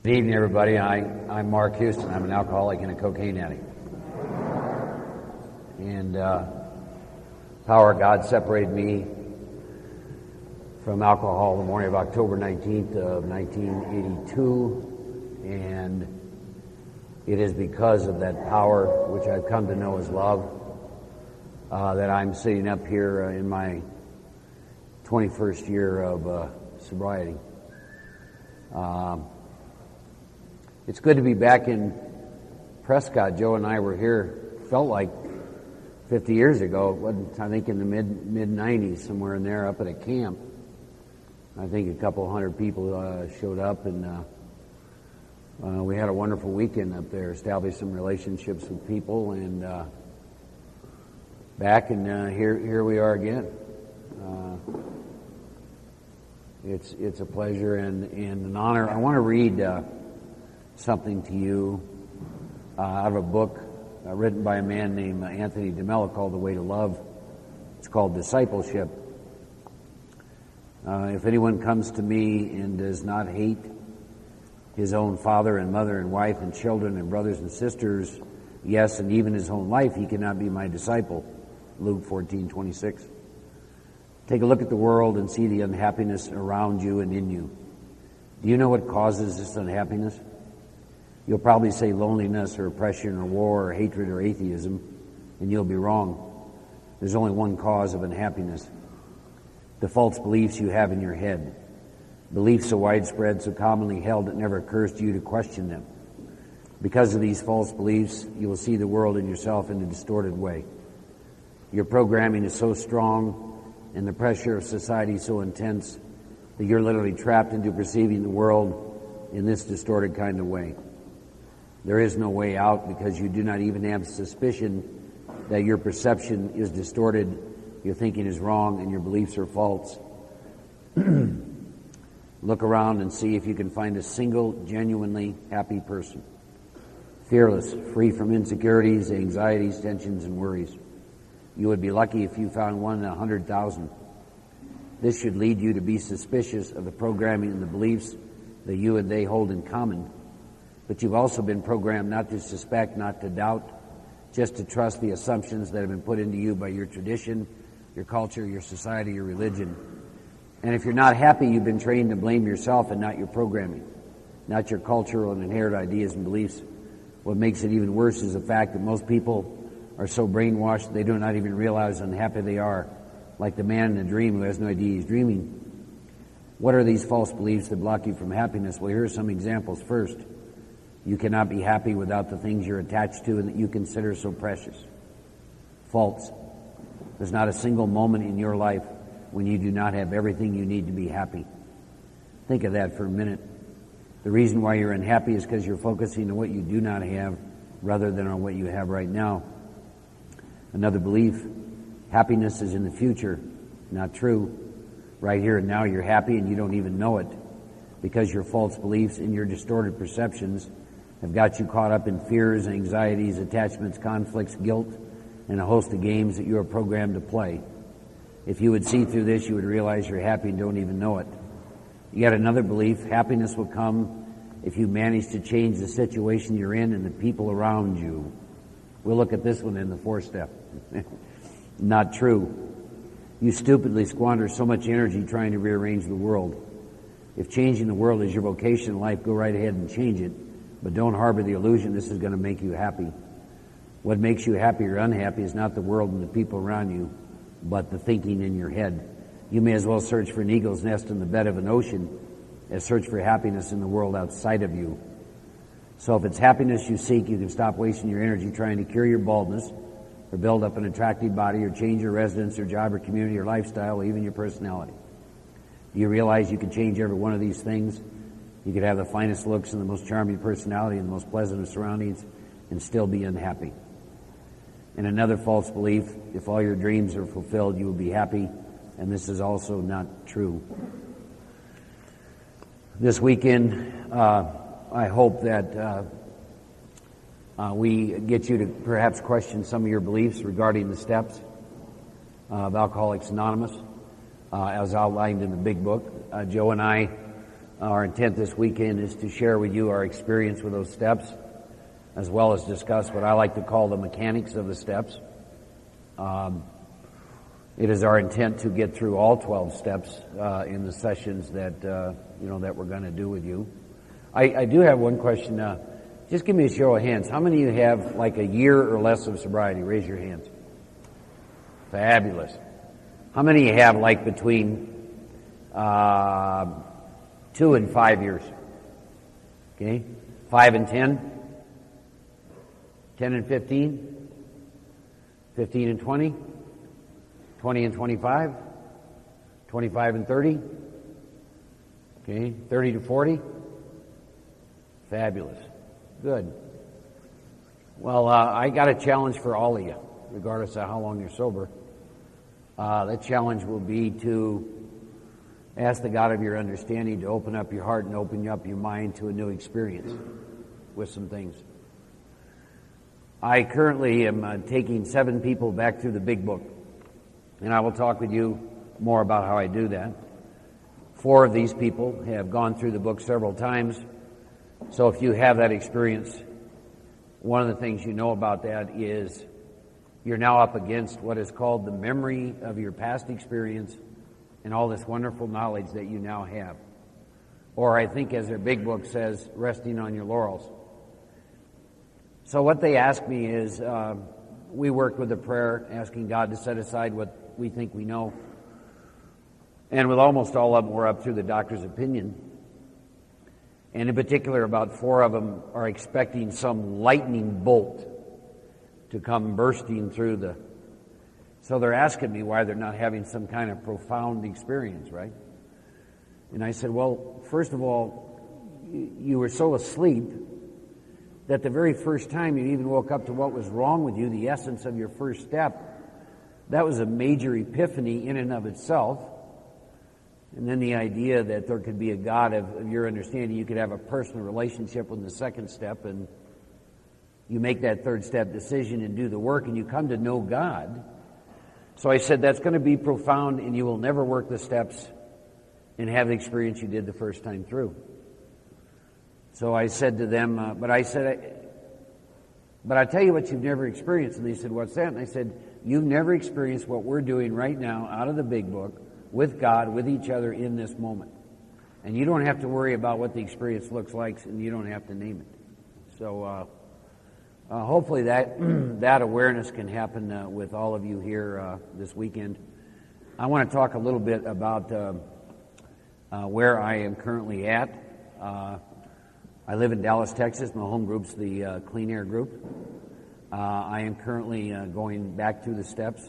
Good evening, everybody. I'm Mark Houston. I'm an alcoholic and a cocaine addict. And power of God separated me from alcohol the morning of October 19th of 1982. And it is because of that power, which I've come to know as love, that I'm sitting up here in my 21st year of sobriety. It's good to be back in Prescott. Joe and I were here, felt like 50 years ago. It wasn't, I think, in the mid-90s, somewhere in there, up at a camp. I think a couple hundred people showed up, and we had a wonderful weekend up there, established some relationships with people, and back, and here we are again. It's a pleasure and an honor. I want to read something to you out of a book written by a man named Anthony DeMello called The Way to Love. It's called Discipleship. If anyone comes to me and does not hate his own father and mother and wife and children and brothers and sisters, yes, and even his own life, he cannot be my disciple. Luke 14:26. Take a look at the world and see the unhappiness around you and in you. Do you know what causes this unhappiness? You'll probably say loneliness or oppression or war or hatred or atheism, and you'll be wrong. There's only one cause of unhappiness: the false beliefs you have in your head. Beliefs so widespread, so commonly held, it never occurs to you to question them. Because of these false beliefs, you will see the world and yourself in a distorted way. Your programming is so strong and the pressure of society so intense that you're literally trapped into perceiving the world in this distorted kind of way. There is no way out because you do not even have suspicion that your perception is distorted, your thinking is wrong, and your beliefs are false. Look around and see if you can find a single genuinely happy person. Fearless, free from insecurities, anxieties, tensions, and worries. You would be lucky if you found one in 100,000. This should lead you to be suspicious of the programming and the beliefs that you and they hold in common. But you've also been programmed not to suspect, not to doubt, just to trust the assumptions that have been put into you by your tradition, your culture, your society, your religion. And if you're not happy, you've been trained to blame yourself and not your programming, not your cultural and inherent ideas and beliefs. What makes it even worse is the fact that most people are so brainwashed they do not even realize how unhappy they are, like the man in a dream who has no idea he's dreaming. What are these false beliefs that block you from happiness? Well, here are some examples. First, you cannot be happy without the things you're attached to and that you consider so precious. False. There's not a single moment in your life when you do not have everything you need to be happy. Think of that for a minute. The reason why you're unhappy is because you're focusing on what you do not have rather than on what you have right now. Another belief: happiness is in the future. Not true. Right here and now you're happy and you don't even know it, because your false beliefs and your distorted perceptions have got you caught up in fears, anxieties, attachments, conflicts, guilt, and a host of games that you are programmed to play. If you would see through this, you would realize you're happy and don't even know it. Yet another belief: happiness will come if you manage to change the situation you're in and the people around you. We'll look at this one in the fourth step. Not true. You stupidly squander so much energy trying to rearrange the world. If changing the world is your vocation in life, go right ahead and change it, but don't harbor the illusion this is going to make you happy. What makes you happy or unhappy is not the world and the people around you, but the thinking in your head. You may as well search for an eagle's nest in the bed of an ocean as search for happiness in the world outside of you. So if it's happiness you seek, you can stop wasting your energy trying to cure your baldness, or build up an attractive body, or change your residence or job or community or lifestyle, or even your personality. Do you realize you can change every one of these things? You could have the finest looks and the most charming personality and the most pleasant of surroundings and still be unhappy. And another false belief: if all your dreams are fulfilled, you will be happy. And this is also not true. This weekend, I hope that we get you to perhaps question some of your beliefs regarding the steps of Alcoholics Anonymous, as outlined in the big book. Joe and I Our intent this weekend is to share with you our experience with those steps, as well as discuss what I like to call the mechanics of the steps. It is our intent to get through all 12 steps in the sessions that that we're going to do with you. I do have one question. Just give me a show of hands. How many of you have like a year or less of sobriety? Raise your hands. Fabulous. How many of you have like between 2 and 5 years? Okay. 5 and 10? 10 and 15? 15 and 20? 20 and 25? 25 and 30? Okay. 30 to 40? Fabulous. Good. Well, I got a challenge for all of you, regardless of how long you're sober. That challenge will be to ask the God of your understanding to open up your heart and open up your mind to a new experience with some things. I currently am taking 7 people back through the big book, and I will talk with you more about how I do that. 4 of these people have gone through the book several times, so if you have that experience, one of the things you know about that is you're now up against what is called the memory of your past experience and all this wonderful knowledge that you now have. Or I think, as their big book says, resting on your laurels. So what they ask me is, we work with a prayer asking God to set aside what we think we know. And with almost all of them, we're up through the doctor's opinion. And in particular, about 4 of them are expecting some lightning bolt to come bursting through the... So they're asking me why they're not having some kind of profound experience, right? And I said, well, first of all, you were so asleep that the very first time you even woke up to what was wrong with you, the essence of your first step, that was a major epiphany in and of itself. And then the idea that there could be a God of your understanding, you could have a personal relationship with the second step, and you make that third step decision and do the work, and you come to know God. So I said, that's going to be profound, and you will never work the steps and have the experience you did the first time through. So I said to them, but I tell you what you've never experienced. And they said, what's that? And I said, you've never experienced what we're doing right now out of the big book, with God, with each other in this moment. And you don't have to worry about what the experience looks like, and you don't have to name it. So hopefully that that awareness can happen with all of you here this weekend. I want to talk a little bit about where I am currently at. I live in Dallas, Texas. My home group's the Clean Air Group. I am currently going back through the steps.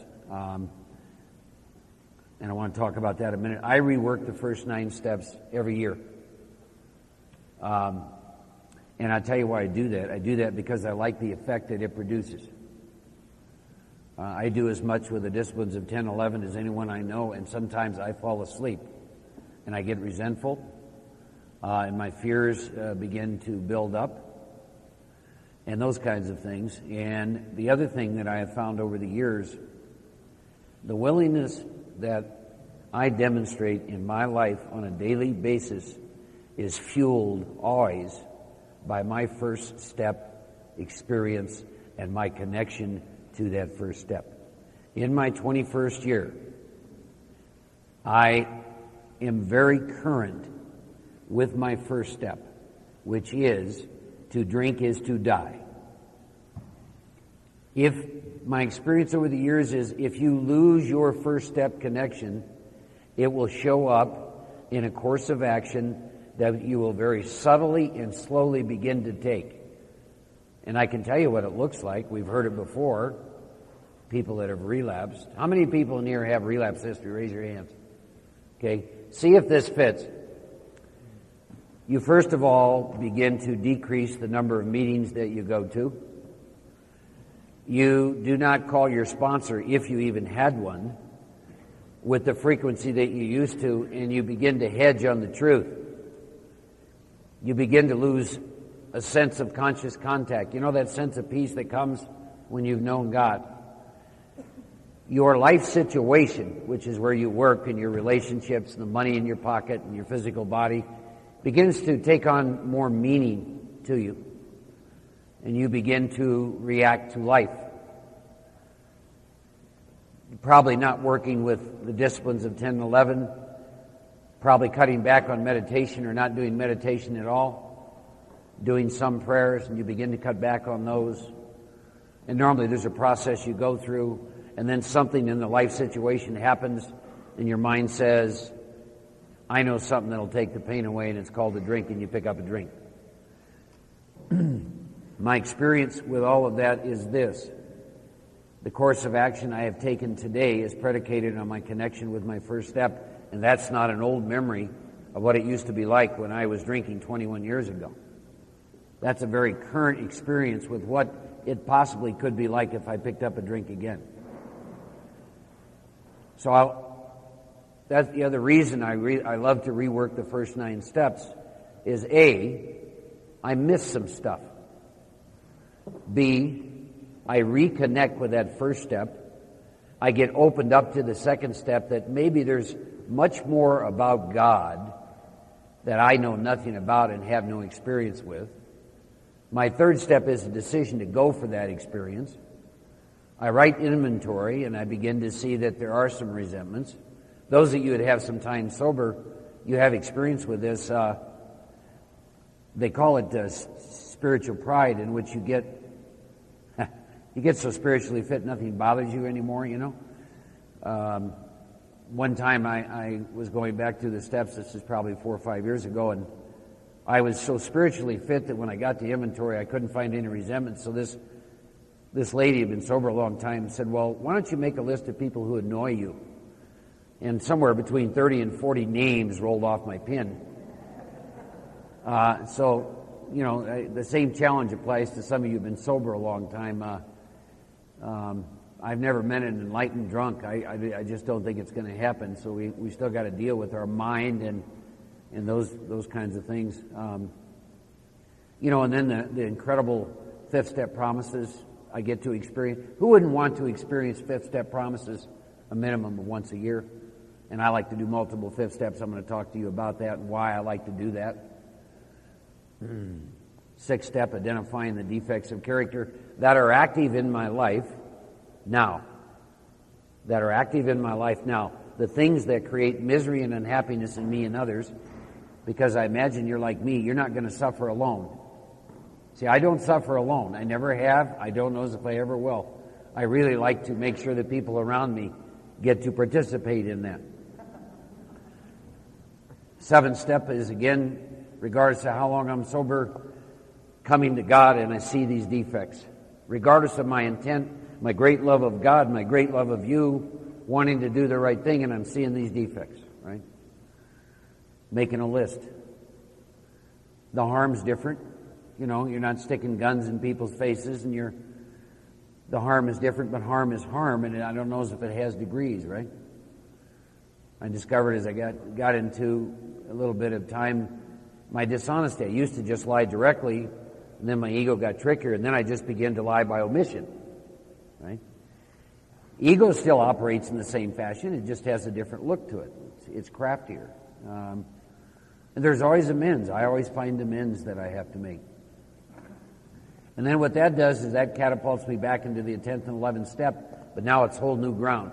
And I want to talk about that in a minute. I rework the first 9 steps every year. And I'll tell you why I do that. I do that because I like the effect that it produces. I do as much with the disciplines of 10, 11 as anyone I know, and sometimes I fall asleep. And I get resentful, and my fears begin to build up, and those kinds of things. And the other thing that I have found over the years, the willingness that I demonstrate in my life on a daily basis is fueled always by my first step experience and my connection to that first step. In my 21st year, I am very current with my first step, which is to drink is to die. If my experience over the years is if you lose your first step connection, it will show up in a course of action that you will very subtly and slowly begin to take. And I can tell you what it looks like. We've heard it before. People that have relapsed. How many people in here have relapse history? Raise your hands. Okay. See if this fits. You first of all begin to decrease the number of meetings that you go to. You do not call your sponsor, if you even had one, with the frequency that you used to, and you begin to hedge on the truth. You begin to lose a sense of conscious contact. You know that sense of peace that comes when you've known God. Your life situation, which is where you work and your relationships and the money in your pocket and your physical body, begins to take on more meaning to you, and you begin to react to life. You're probably not working with the disciplines of 10 and 11, probably cutting back on meditation or not doing meditation at all, doing some prayers, and you begin to cut back on those. And normally there's a process you go through, and then something in the life situation happens, and your mind says, I know something that'll take the pain away, and it's called a drink, and you pick up a drink. My experience with all of that is this. The course of action I have taken today is predicated on my connection with my first step, and that's not an old memory of what it used to be like when I was drinking 21 years ago. That's a very current experience with what it possibly could be like if I picked up a drink again. So that's the other reason I love to rework the first 9 steps is A, I miss some stuff. B, I reconnect with that first step. I get opened up to the second step that maybe there's much more about God that I know nothing about and have no experience with. My third step is a decision to go for that experience. I write inventory and I begin to see that there are some resentments. Those of you that have some time sober, you have experience with this. They call it spiritual pride, in which you get so spiritually fit nothing bothers you anymore, you know. One time I was going back through the steps, this is probably 4 or 5 years ago, and I was so spiritually fit that when I got the inventory I couldn't find any resentment. So this lady had been sober a long time and said, well, why don't you make a list of people who annoy you? And somewhere between 30 and 40 names rolled off my pen. So, you know, the same challenge applies to some of you who've been sober a long time. I've never met an enlightened drunk. I just don't think it's going to happen. So we still got to deal with our mind and those kinds of things. You know, and then the incredible 5th step promises I get to experience. Who wouldn't want to experience 5th step promises a minimum of once a year? And I like to do multiple 5th steps. I'm going to talk to you about that and why I like to do that. 6th step, identifying the defects of character that are active in my life now. That are active in my life now. The things that create misery and unhappiness in me and others, because I imagine you're like me, you're not going to suffer alone. See, I don't suffer alone. I never have. I don't know as if I ever will. I really like to make sure that people around me get to participate in that. 7th step is, again, regardless of how long I'm sober, coming to God and I see these defects. Regardless of my intent, my great love of God, my great love of you, wanting to do the right thing, and I'm seeing these defects, right? Making a list. The harm's different. You know, you're not sticking guns in people's faces, and the harm is different, but harm is harm, and I don't know if it has degrees, right? I discovered as I got into a little bit of time my dishonesty. I used to just lie directly, and then my ego got trickier, and then I just began to lie by omission, right? Ego still operates in the same fashion. It just has a different look to it. It's craftier. And there's always amends. I always find amends that I have to make. And then what that does is that catapults me back into the 10th and 11th step, but now it's whole new ground.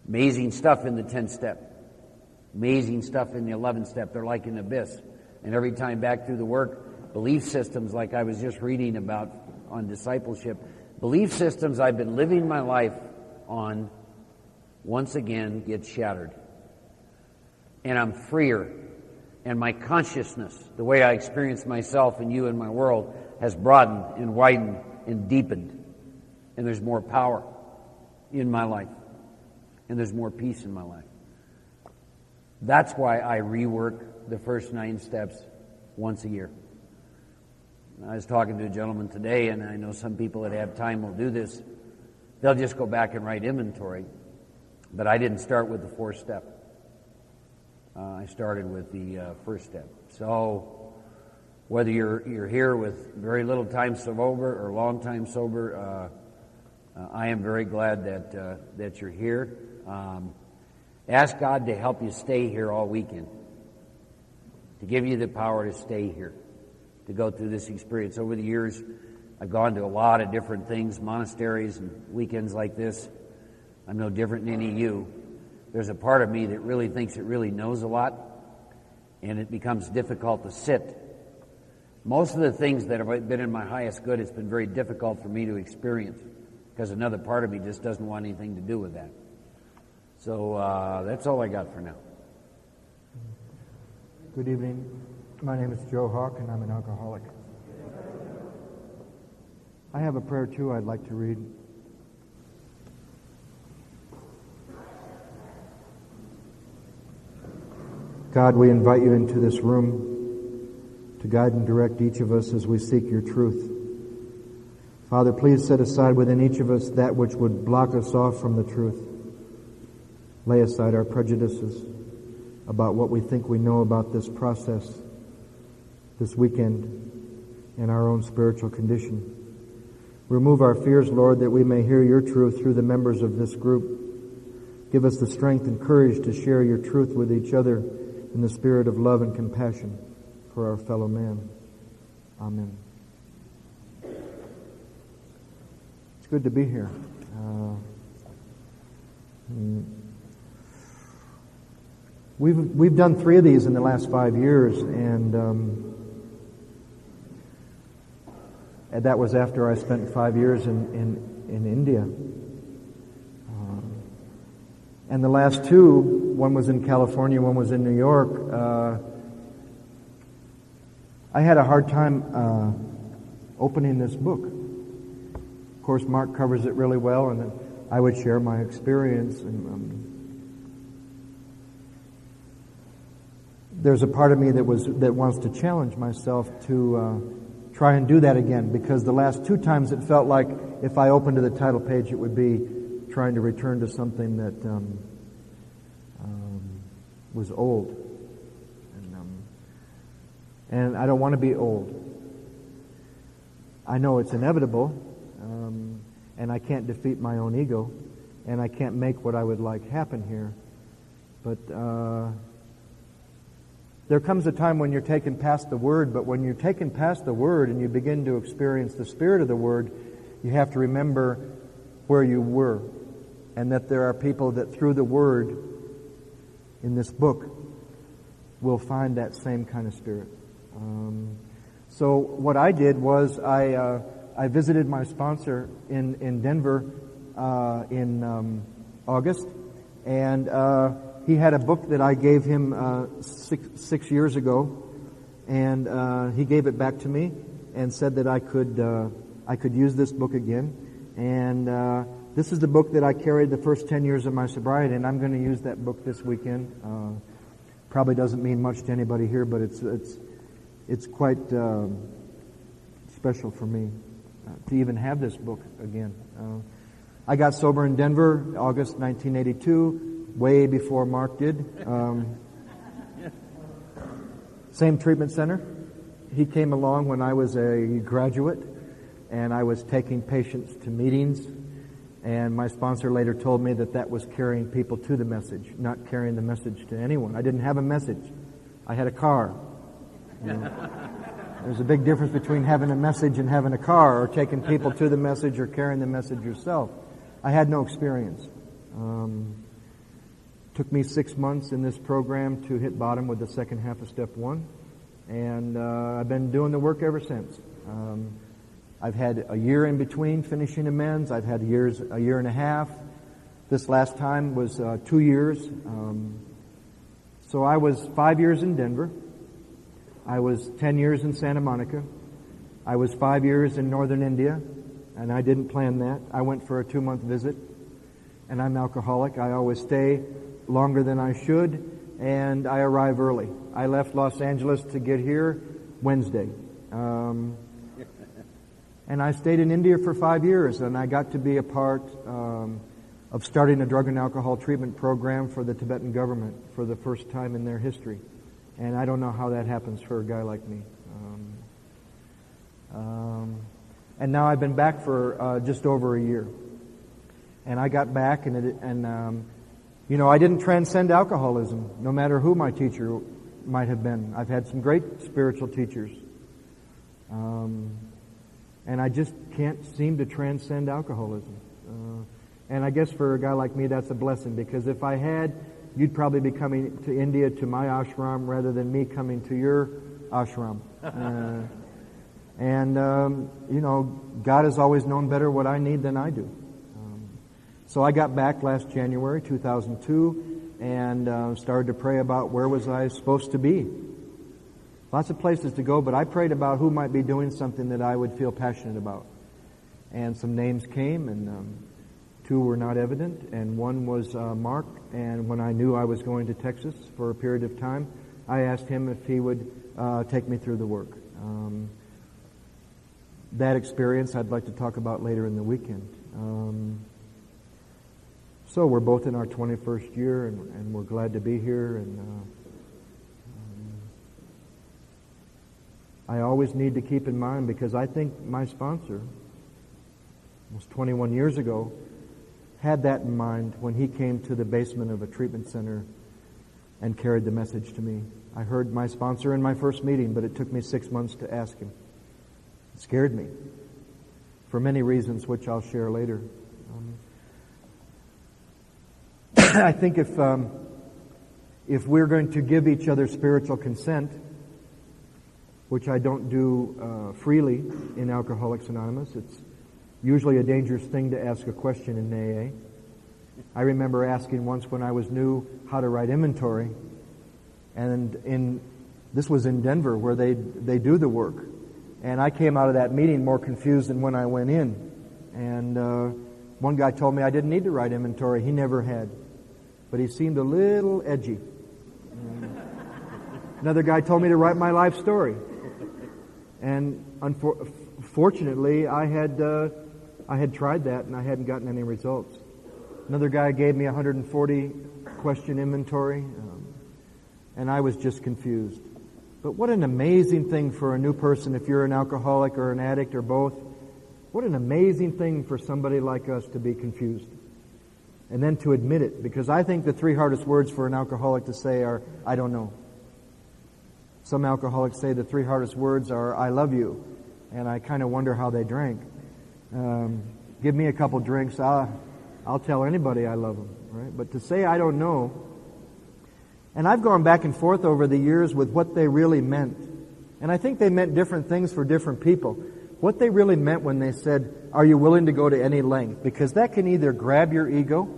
Amazing stuff in the 10th step. Amazing stuff in the 11th step. They're like an abyss. And every time back through the work, belief systems like I was just reading about on discipleship, belief systems I've been living my life on once again get shattered. And I'm freer. And my consciousness, the way I experience myself and you and my world, has broadened and widened and deepened. And there's more power in my life. And there's more peace in my life. That's why I rework the first 9 steps once a year. I was talking to a gentleman today, and I know some people that have time will do this. They'll just go back and write inventory. But I didn't start with the 4th step. I started with the 1st step. So whether you're here with very little time sober or long time sober, I am very glad that you're here. Ask God to help you stay here all weekend, to give you the power to stay here, to go through this experience. Over the years, I've gone to a lot of different things, monasteries and weekends like this. I'm no different than any of you. There's a part of me that really thinks it really knows a lot, and it becomes difficult to sit. Most of the things that have been in my highest good, it's been very difficult for me to experience because another part of me just doesn't want anything to do with that. So that's all I got for now. Good evening. My name is Joe Hawk, and I'm an alcoholic. I have a prayer, too, I'd like to read. God, we invite you into this room to guide and direct each of us as we seek your truth. Father, please set aside within each of us that which would block us off from the truth. Lay aside our prejudices about what we think we know about this process, this weekend, and our own spiritual condition. Remove our fears, Lord, that we may hear your truth through the members of this group. Give us the strength and courage to share your truth with each other in the spirit of love and compassion for our fellow man. Amen. It's good to be here. We've done 3 of these in the last 5 years, and that was after I spent 5 years in India. And the last 2, one was in California, one was in New York. I had a hard time opening this book. Of course, Mark covers it really well, and then I would share my experience. And there's a part of me that wants to challenge myself to try and do that again, because the last 2 times it felt like if I opened to the title page, it would be trying to return to something that was old. And I don't want to be old. I know it's inevitable, and I can't defeat my own ego, and I can't make what I would like happen here. But there comes a time when you're taken past the Word, but when you're taken past the Word and you begin to experience the Spirit of the Word, you have to remember where you were, and that there are people that through the Word in this book will find that same kind of spirit. So what I did was I visited my sponsor in Denver in August, and he had a book that I gave him six years ago, and he gave it back to me and said that I could use this book again. And this is the book that I carried the first 10 years of my sobriety, and I'm going to use that book this weekend. Probably doesn't mean much to anybody here, but it's quite special for me to even have this book again. I got sober in Denver, August 1982, way before Mark did. Same treatment center. He came along when I was a graduate, and I was taking patients to meetings, and my sponsor later told me that was carrying people to the message, not carrying the message to anyone. I didn't have a message. I had a car. You know, there's a big difference between having a message and having a car, or taking people to the message or carrying the message yourself. I had no experience. Took me 6 months in this program to hit bottom with the second half of step 1, and I've been doing the work ever since. I've had a year in between finishing amends. I've had a year and a half. This last time was 2 years. So I was 5 years in Denver. I was 10 years in Santa Monica. I was 5 years in northern India, and I didn't plan that. I went for a 2-month visit, and I'm alcoholic. I always stay longer than I should, and I arrive early. I left Los Angeles to get here Wednesday. And I stayed in India for 5 years, and I got to be a part of starting a drug and alcohol treatment program for the Tibetan government for the first time in their history. And I don't know how that happens for a guy like me. And now I've been back for just over a year. And I got back, and you know, I didn't transcend alcoholism, no matter who my teacher might have been. I've had some great spiritual teachers. And I just can't seem to transcend alcoholism. And I guess for a guy like me, that's a blessing, because if I had, you'd probably be coming to India to my ashram rather than me coming to your ashram. You know, God has always known better what I need than I do. So I got back last January 2002 and started to pray about where was I supposed to be. Lots of places to go, but I prayed about who might be doing something that I would feel passionate about. And some names came, and two were not evident, and one was Mark. And when I knew I was going to Texas for a period of time, I asked him if he would take me through the work. That experience I'd like to talk about later in the weekend. So we're both in our 21st year, and we're glad to be here. And I always need to keep in mind, because I think my sponsor, almost 21 years ago, had that in mind when he came to the basement of a treatment center and carried the message to me. I heard my sponsor in my first meeting, but it took me 6 months to ask him. It scared me for many reasons, which I'll share later. I think if we're going to give each other spiritual consent, which I don't do freely in Alcoholics Anonymous, it's usually a dangerous thing to ask a question in AA. I remember asking once when I was new how to write inventory, and this was in Denver where they do the work. And I came out of that meeting more confused than when I went in. And one guy told me I didn't need to write inventory. He never had. But he seemed a little edgy. Another guy told me to write my life story. And unfortunately, I had tried that and I hadn't gotten any results. Another guy gave me a 140 question inventory, and I was just confused. But what an amazing thing for a new person, if you're an alcoholic or an addict or both. What an amazing thing for somebody like us to be confused. And then to admit it, because I think the three hardest words for an alcoholic to say are, I don't know. Some alcoholics say the three hardest words are, I love you. And I kind of wonder how they drank. Give me a couple drinks, I'll tell anybody I love them, right? But to say I don't know, and I've gone back and forth over the years with what they really meant. And I think they meant different things for different people. What they really meant when they said, are you willing to go to any length? Because that can either grab your ego,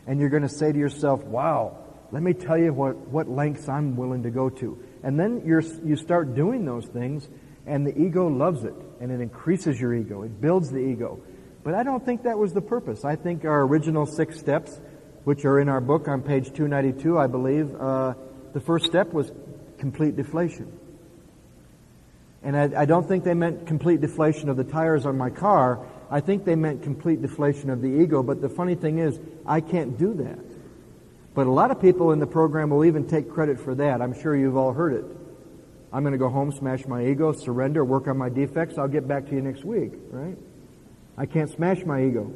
and you're going to say to yourself, wow, let me tell you what lengths I'm willing to go to. And then you start doing those things, and the ego loves it, and it increases your ego. It builds the ego. But I don't think that was the purpose. I think our original 6 steps, which are in our book on page 292, I believe, the first step was complete deflation. And I don't think they meant complete deflation of the tires on my car. I think they meant complete deflation of the ego. But the funny thing is, I can't do that. But a lot of people in the program will even take credit for that. I'm sure you've all heard it. I'm going to go home, smash my ego, surrender, work on my defects. I'll get back to you next week, right? I can't smash my ego.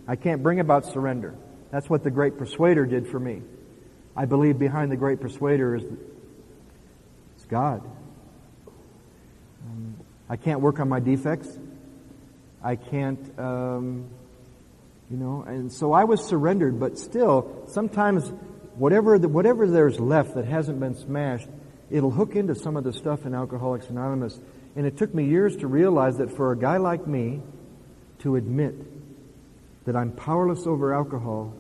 I can't bring about surrender. That's what the Great Persuader did for me. I believe behind the Great Persuader is God. I can't work on my defects. I can't, and so I was surrendered, but still, sometimes whatever there's left that hasn't been smashed, it'll hook into some of the stuff in Alcoholics Anonymous. And it took me years to realize that for a guy like me to admit that I'm powerless over alcohol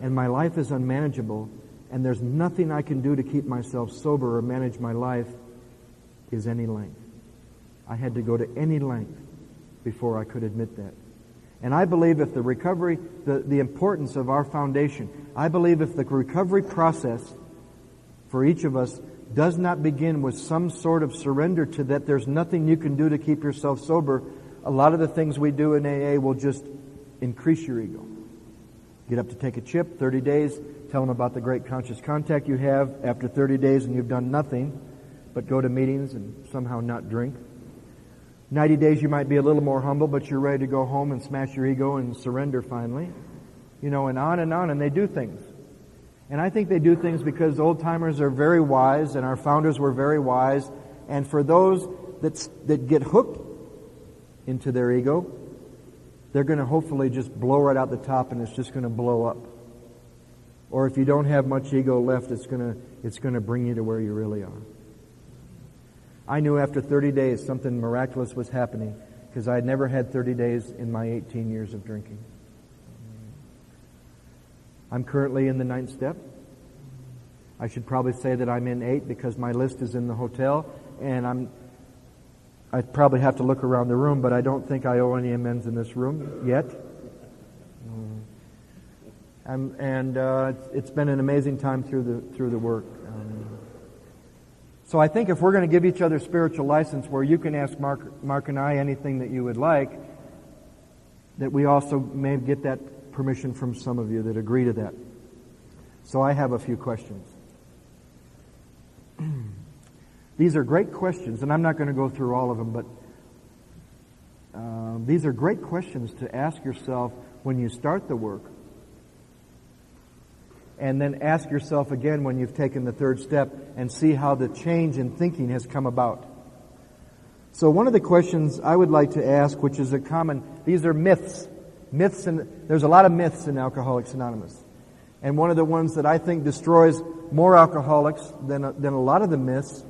and my life is unmanageable and there's nothing I can do to keep myself sober or manage my life is any length. I had to go to any length before I could admit that. And I believe if the recovery, the importance of our foundation, I believe if the recovery process for each of us does not begin with some sort of surrender to that there's nothing you can do to keep yourself sober, a lot of the things we do in AA will just increase your ego. Get up to take a chip, 30 days, tell them about the great conscious contact you have after 30 days and you've done nothing but go to meetings and somehow not drink. 90 days you might be a little more humble, but you're ready to go home and smash your ego and surrender finally. And on, and they do things. And I think they do things because old-timers are very wise, and our founders were very wise. And for those that get hooked into their ego, they're going to hopefully just blow right out the top, and it's just going to blow up. Or if you don't have much ego left, it's going to bring you to where you really are. I knew after 30 days something miraculous was happening because I had never had 30 days in my 18 years of drinking. I'm currently in the 9th step. I should probably say that I'm in 8 because my list is in the hotel, and I'd probably have to look around the room, but I don't think I owe any amends in this room yet. It's been an amazing time through the work. So I think if we're going to give each other spiritual license where you can ask Mark and I anything that you would like, that we also may get that permission from some of you that agree to that. So I have a few questions. These are great questions, and I'm not going to go through all of them, but these are great questions to ask yourself when you start the work, and then ask yourself again when you've taken the 3rd step and see how the change in thinking has come about. So one of the questions I would like to ask, which is these are myths. There's a lot of myths in Alcoholics Anonymous. And one of the ones that I think destroys more alcoholics than a lot of the myths,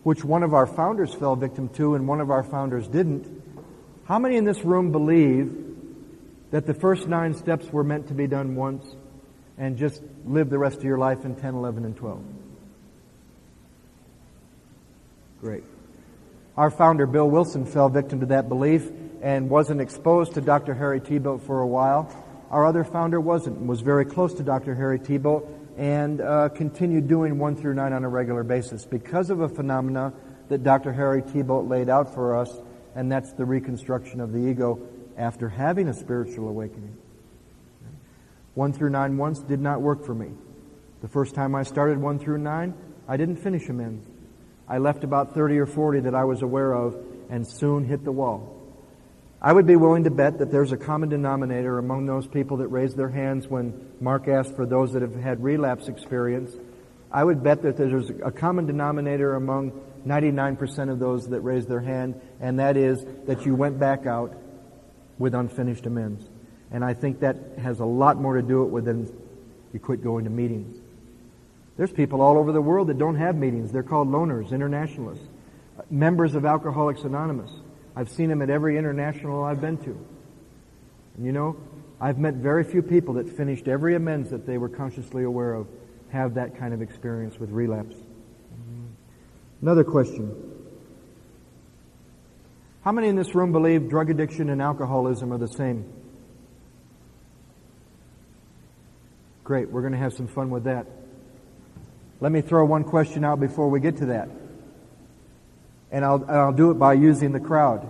which one of our founders fell victim to and one of our founders didn't. How many in this room believe that the first 9 steps were meant to be done once and just live the rest of your life in 10, 11, and 12? Great. Our founder, Bill Wilson, fell victim to that belief and wasn't exposed to Dr. Harry Tiebout for a while. Our other founder wasn't, and was very close to Dr. Harry Tiebout and continued doing 1 through 9 on a regular basis because of a phenomena that Dr. Harry Tiebout laid out for us, and that's the reconstruction of the ego after having a spiritual awakening. 1 through 9 once did not work for me. The first time I started 1 through 9, I didn't finish amends. I left about 30 or 40 that I was aware of and soon hit the wall. I would be willing to bet that there's a common denominator among those people that raised their hands when Mark asked for those that have had relapse experience. I would bet that there's a common denominator among 99% of those that raised their hand, and that is that you went back out with unfinished amends. And I think that has a lot more to do with than you quit going to meetings. There's people all over the world that don't have meetings. They're called loners, internationalists, members of Alcoholics Anonymous. I've seen them at every international I've been to. And you know, I've met very few people that finished every amends that they were consciously aware of have that kind of experience with relapse. Another question. How many in this room believe drug addiction and alcoholism are the same? Great, we're going to have some fun with that. Let me throw one question out before we get to that. And I'll do it by using the crowd.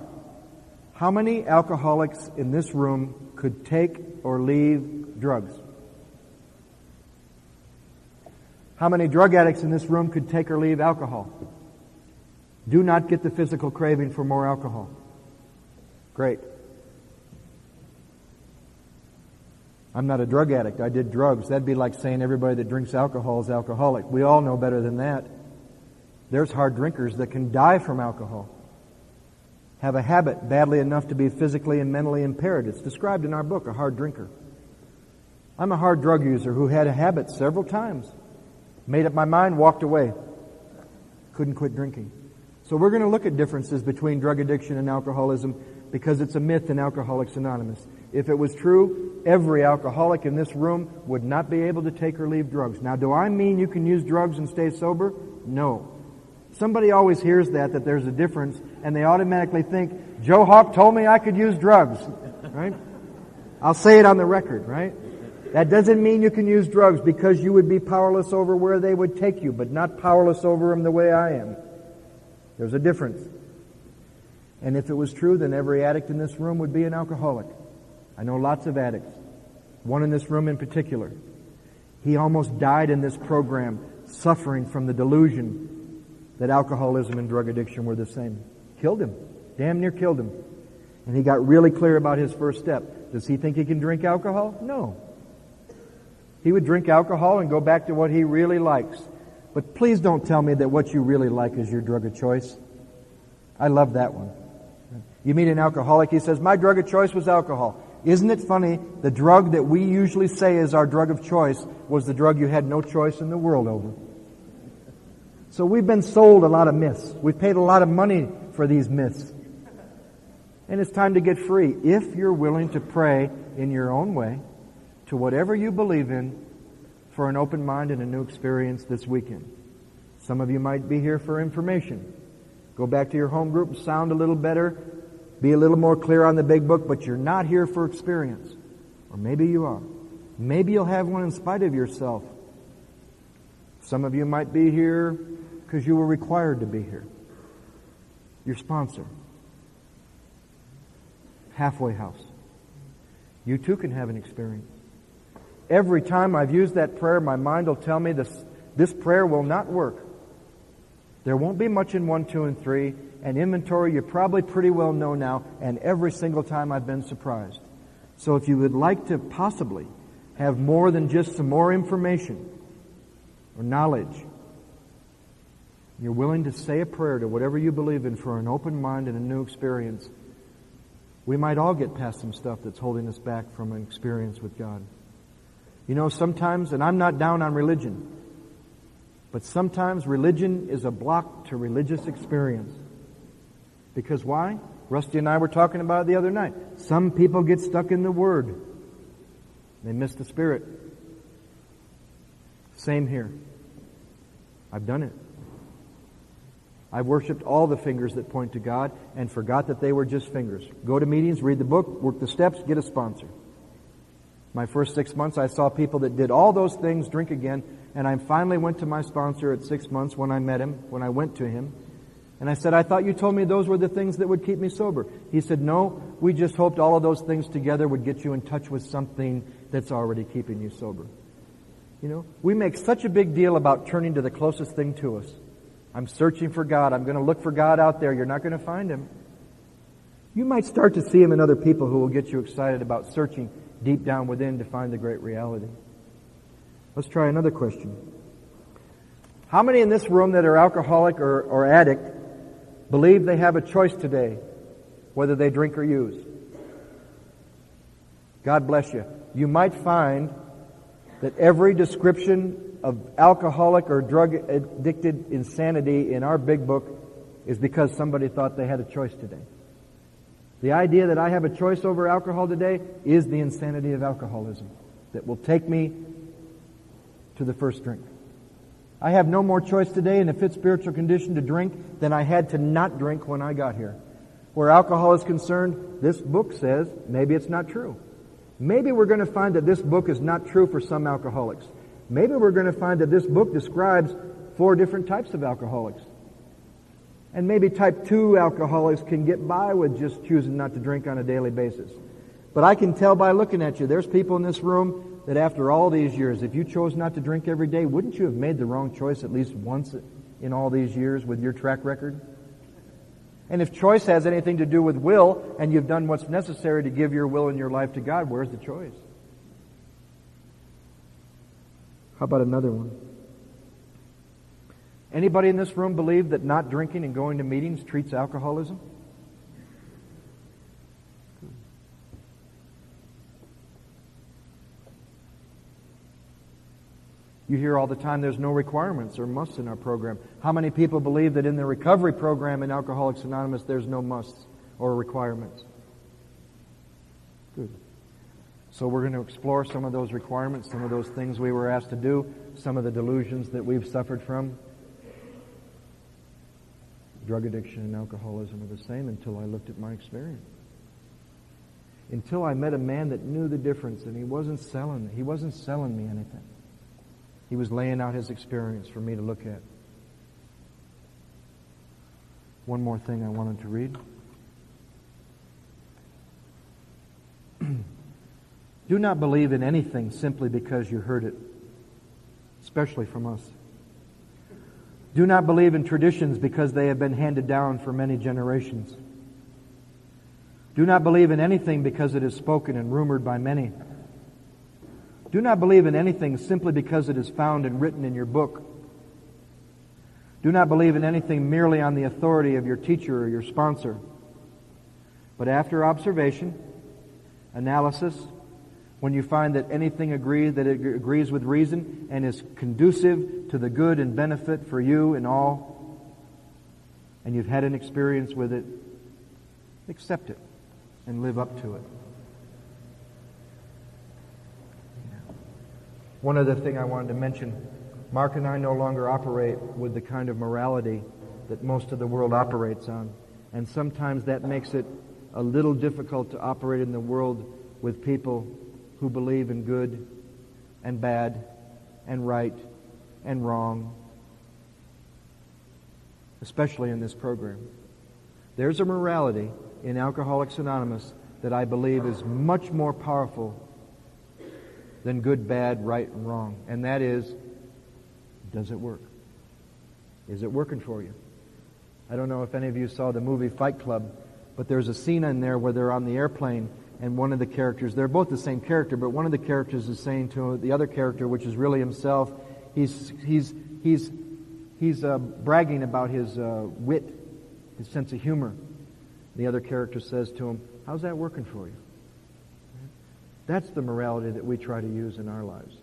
How many alcoholics in this room could take or leave drugs? How many drug addicts in this room could take or leave alcohol? Do not get the physical craving for more alcohol. Great. I'm not a drug addict. I did drugs. That'd be like saying everybody that drinks alcohol is alcoholic. We all know better than that. There's hard drinkers that can die from alcohol. Have a habit badly enough to be physically and mentally impaired. It's described in our book, A Hard Drinker. I'm a hard drug user who had a habit several times. Made up my mind, walked away. Couldn't quit drinking. So we're going to look at differences between drug addiction and alcoholism because it's a myth in Alcoholics Anonymous. If it was true, every alcoholic in this room would not be able to take or leave drugs. Now, do I mean you can use drugs and stay sober? No. Somebody always hears that there's a difference, and they automatically think, Joe Hawk told me I could use drugs, right? I'll say it on the record, right? That doesn't mean you can use drugs because you would be powerless over where they would take you, but not powerless over them the way I am. There's a difference. And if it was true, then every addict in this room would be an alcoholic. I know lots of addicts. One in this room in particular. He almost died in this program, suffering from the delusion that alcoholism and drug addiction were the same. Killed him. Damn near killed him. And he got really clear about his first step. Does he think he can drink alcohol? No. He would drink alcohol and go back to what he really likes. But please don't tell me that what you really like is your drug of choice. I love that one. You meet an alcoholic, he says, my drug of choice was alcohol. Isn't it funny, the drug that we usually say is our drug of choice was the drug you had no choice in the world over. So we've been sold a lot of myths. We've paid a lot of money for these myths. And it's time to get free. If you're willing to pray in your own way to whatever you believe in for an open mind and a new experience this weekend. Some of you might be here for information. Go back to your home group, sound a little better, be a little more clear on the big book, but you're not here for experience. Or maybe you are. Maybe you'll have one in spite of yourself. Some of you might be here because you were required to be here. Your sponsor. Halfway house. You too can have an experience. Every time I've used that prayer, my mind will tell me this prayer will not work. There won't be much in 1, 2, and 3. And inventory you probably pretty well know now, and every single time I've been surprised. So if you would like to possibly have more than just some more information or knowledge, you're willing to say a prayer to whatever you believe in for an open mind and a new experience, we might all get past some stuff that's holding us back from an experience with God. You know, sometimes, and I'm not down on religion, but sometimes religion is a block to religious experience. Because why? Rusty and I were talking about it the other night. Some people get stuck in the Word. They miss the Spirit. Same here. I've done it. I've worshipped all the fingers that point to God and forgot that they were just fingers. Go to meetings, read the book, work the steps, get a sponsor. My first 6 months, I saw people that did all those things, drink again, and I finally went to my sponsor at 6 months when I met him, when I went to him. And I said, I thought you told me those were the things that would keep me sober. He said, no, we just hoped all of those things together would get you in touch with something that's already keeping you sober. You know, we make such a big deal about turning to the closest thing to us. I'm searching for God. I'm going to look for God out there. You're not going to find Him. You might start to see Him in other people who will get you excited about searching deep down within to find the great reality. Let's try another question. How many in this room that are alcoholic or addict believe they have a choice today whether they drink or use? God bless you. You might find that every description of alcoholic or drug-addicted insanity in our big book is because somebody thought they had a choice today. The idea that I have a choice over alcohol today is the insanity of alcoholism that will take me to the first drink. I have no more choice today in a fit spiritual condition to drink than I had to not drink when I got here. Where alcohol is concerned, this book says maybe it's not true. Maybe we're going to find that this book is not true for some alcoholics. Maybe we're going to find that this book describes 4 different types of alcoholics. And maybe type 2 alcoholics can get by with just choosing not to drink on a daily basis. But I can tell by looking at you, there's people in this room that after all these years, if you chose not to drink every day, wouldn't you have made the wrong choice at least once in all these years with your track record? And if choice has anything to do with will, and you've done what's necessary to give your will and your life to God, where's the choice? How about another one? Anybody in this room believe that not drinking and going to meetings treats alcoholism? You hear all the time there's no requirements or musts in our program. How many people believe that in the recovery program in Alcoholics Anonymous there's no musts or requirements? Good. So we're going to explore some of those requirements, some of those things we were asked to do, some of the delusions that we've suffered from. Drug addiction and alcoholism are the same until I looked at my experience. Until I met a man that knew the difference, and he wasn't selling me anything. He was laying out his experience for me to look at. One more thing I wanted to read. Do not believe in anything simply because you heard it, especially from us. Do not believe in traditions because they have been handed down for many generations. Do not believe in anything because it is spoken and rumored by many. Do not believe in anything simply because it is found and written in your book. Do not believe in anything merely on the authority of your teacher or your sponsor. But after observation, analysis, when you find that anything agrees with reason and is conducive to the good and benefit for you and all, and you've had an experience with it, accept it and live up to it. One other thing I wanted to mention, Mark and I no longer operate with the kind of morality that most of the world operates on. And sometimes that makes it a little difficult to operate in the world with people who believe in good and bad and right and wrong, especially in this program. There's a morality in Alcoholics Anonymous that I believe is much more powerful than good, bad, right, and wrong. And that is, does it work? Is it working for you? I don't know if any of you saw the movie Fight Club, but there's a scene in there where they're on the airplane and one of the characters, they're both the same character, but one of the characters is saying to the other character, which is really himself, he's bragging about his wit, his sense of humor. The other character says to him, how's that working for you? That's the morality that we try to use in our lives.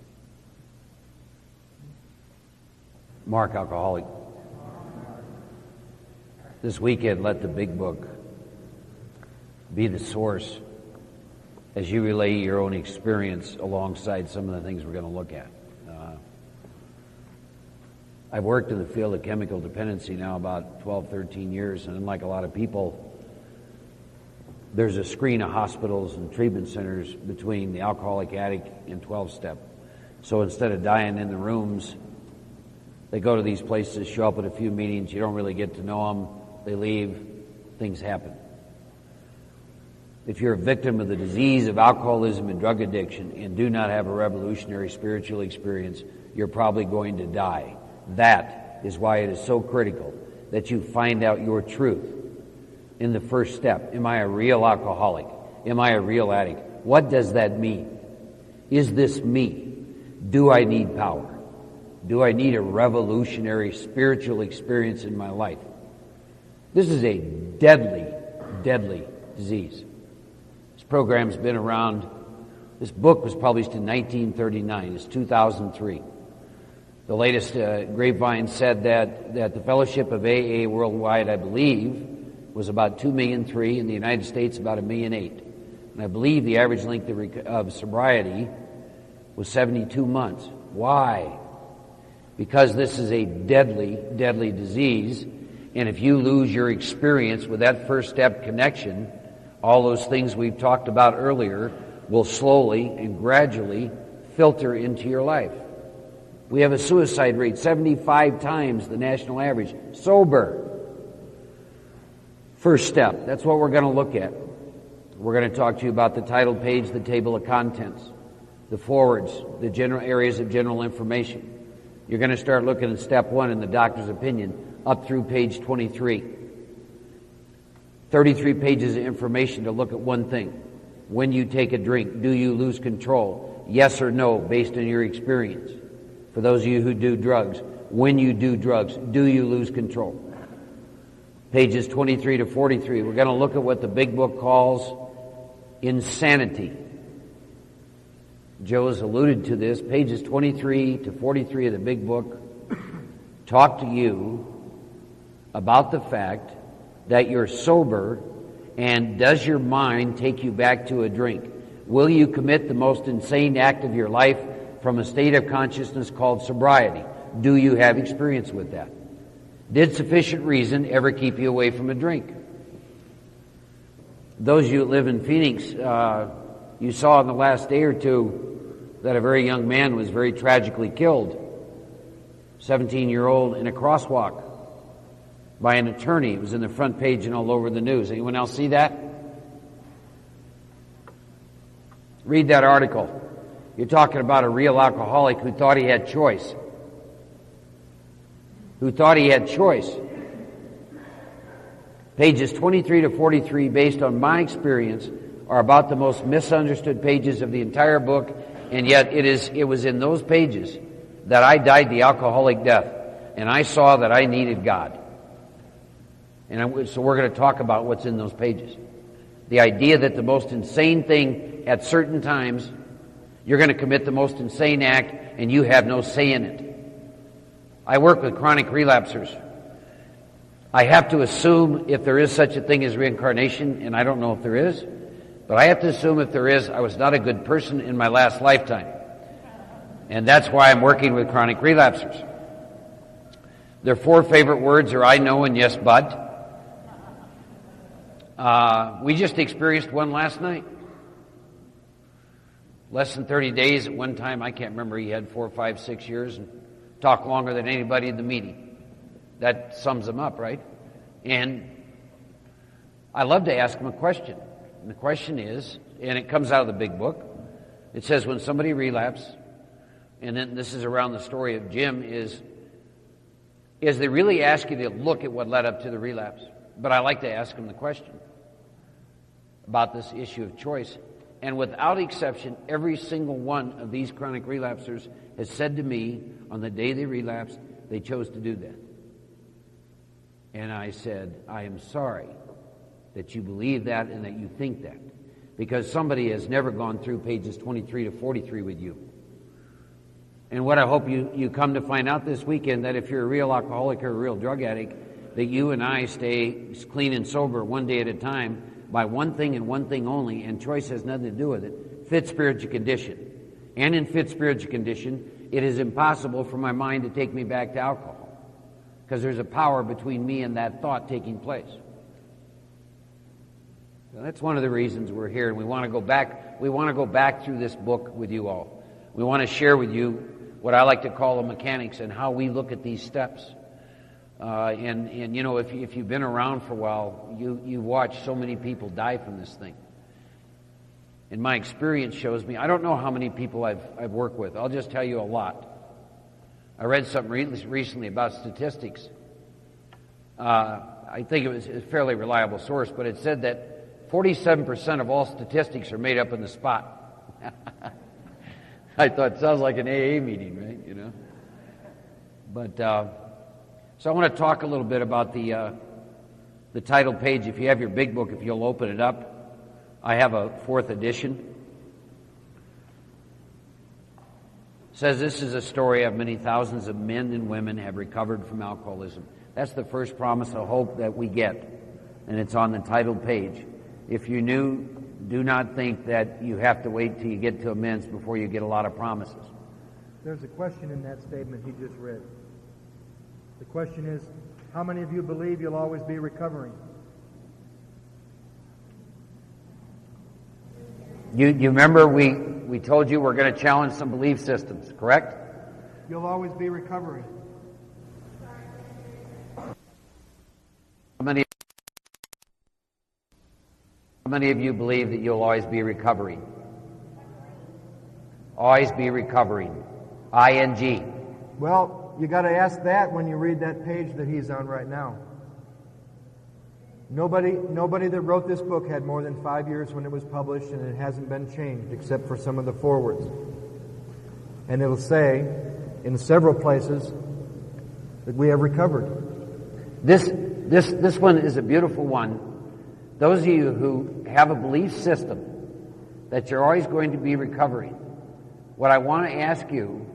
Mark, alcoholic. This weekend, let the big book be the source as you relay your own experience alongside some of the things we're going to look at. I've worked in the field of chemical dependency now about 12, 13 years, and unlike a lot of people, there's a screen of hospitals and treatment centers between the alcoholic addict and 12-step. So instead of dying in the rooms, they go to these places, show up at a few meetings, you don't really get to know them, they leave, things happen. If you're a victim of the disease of alcoholism and drug addiction and do not have a revolutionary spiritual experience, you're probably going to die. That is why it is so critical that you find out your truth in the first step. Am I a real alcoholic? Am I a real addict? What does that mean? Is this me? Do I need power? Do I need a revolutionary spiritual experience in my life? This is a deadly, deadly disease. This program's been around. This book was published in 1939. It's 2003. The latest Grapevine said that the fellowship of AA worldwide, I believe, was about 2.3 million, in the United States about 1.8 million. And I believe the average length of sobriety was 72 months. Why? Because this is a deadly, deadly disease, and if you lose your experience with that first step connection, all those things we've talked about earlier will slowly and gradually filter into your life. We have a suicide rate 75 times the national average. Sober. First step. That's what we're going to look at. We're going to talk to you about the title page, the table of contents, the forwards, the general areas of general information. You're going to start looking at step 1 in the doctor's opinion up through page 23. 33 pages of information to look at one thing. When you take a drink, do you lose control? Yes or no, based on your experience. For those of you who do drugs, when you do drugs, do you lose control? Pages 23 to 43, we're going to look at what the big book calls insanity. Joe has alluded to this. Pages 23 to 43 of the big book talk to you about the fact that you're sober, and does your mind take you back to a drink? Will you commit the most insane act of your life from a state of consciousness called sobriety? Do you have experience with that? Did sufficient reason ever keep you away from a drink? Those of you that live in Phoenix, you saw in the last day or two that a very young man was very tragically killed, 17-year-old, in a crosswalk by an attorney. It was in the front page and all over the news. Anyone else see that? Read that article. You're talking about a real alcoholic who thought he had choice. Pages 23 to 43, based on my experience, are about the most misunderstood pages of the entire book, And yet it was in those pages that I died the alcoholic death, and I saw that I needed God. And so we're going to talk about what's in those pages. The idea that the most insane thing at certain times, you're going to commit the most insane act and you have no say in it. I work with chronic relapsers. I have to assume if there is such a thing as reincarnation, and I don't know if there is, but I have to assume if there is, I was not a good person in my last lifetime. And that's why I'm working with chronic relapsers. Their 4 favorite words are I know and yes but. We just experienced one last night. Less than 30 days at one time. I can't remember. He had 4, 5, 6 years and talked longer than anybody in the meeting. That sums him up, right? And I love to ask him a question. And the question is, and it comes out of the big book, it says when somebody relapses, and then this is around the story of Jim, is they really ask you to look at what led up to the relapse. But I like to ask them the question about this issue of choice. And without exception, every single one of these chronic relapsers has said to me on the day they relapsed, they chose to do that. And I said, I am sorry that you believe that and that you think that, because somebody has never gone through pages 23 to 43 with you. And what I hope you come to find out this weekend, that if you're a real alcoholic or a real drug addict, that you and I stay clean and sober one day at a time by one thing and one thing only, and choice has nothing to do with it: fit spiritual condition. And in fit spiritual condition, it is impossible for my mind to take me back to alcohol, because there's a power between me and that thought taking place. So that's one of the reasons we're here, and we want to go back. We want to go back through this book with you all. We want to share with you what I like to call the mechanics and how we look at these steps. And you know, if you've been around for a while, you watch so many people die from this thing. And my experience shows me, I don't know how many people I've worked with. I'll just tell you a lot. I read something recently about statistics. I think it was a fairly reliable source, but it said that 47% of all statistics are made up in the spot. I thought, sounds like an AA meeting, right? You know. But so I want to talk a little bit about the title page. If you have your big book, if you'll open it up, I have a 4th edition. It says this is a story of many thousands of men and women have recovered from alcoholism. That's the first promise of hope that we get, and it's on the title page. If you're new, do not think that you have to wait till you get to amends before you get a lot of promises. There's a question in that statement he just read. The question is, how many of you believe you'll always be recovering? You remember we told you we're going to challenge some belief systems, correct? You'll always be recovering. How many of you believe that you'll always be recovering? Always be recovering. ING. Well, you got to ask that when you read that page that he's on right now. Nobody that wrote this book had more than 5 years when it was published, and it hasn't been changed except for some of the forewords. And it'll say in several places that we have recovered. This one is a beautiful one. Those of you who have a belief system that you're always going to be recovering, what I want to ask you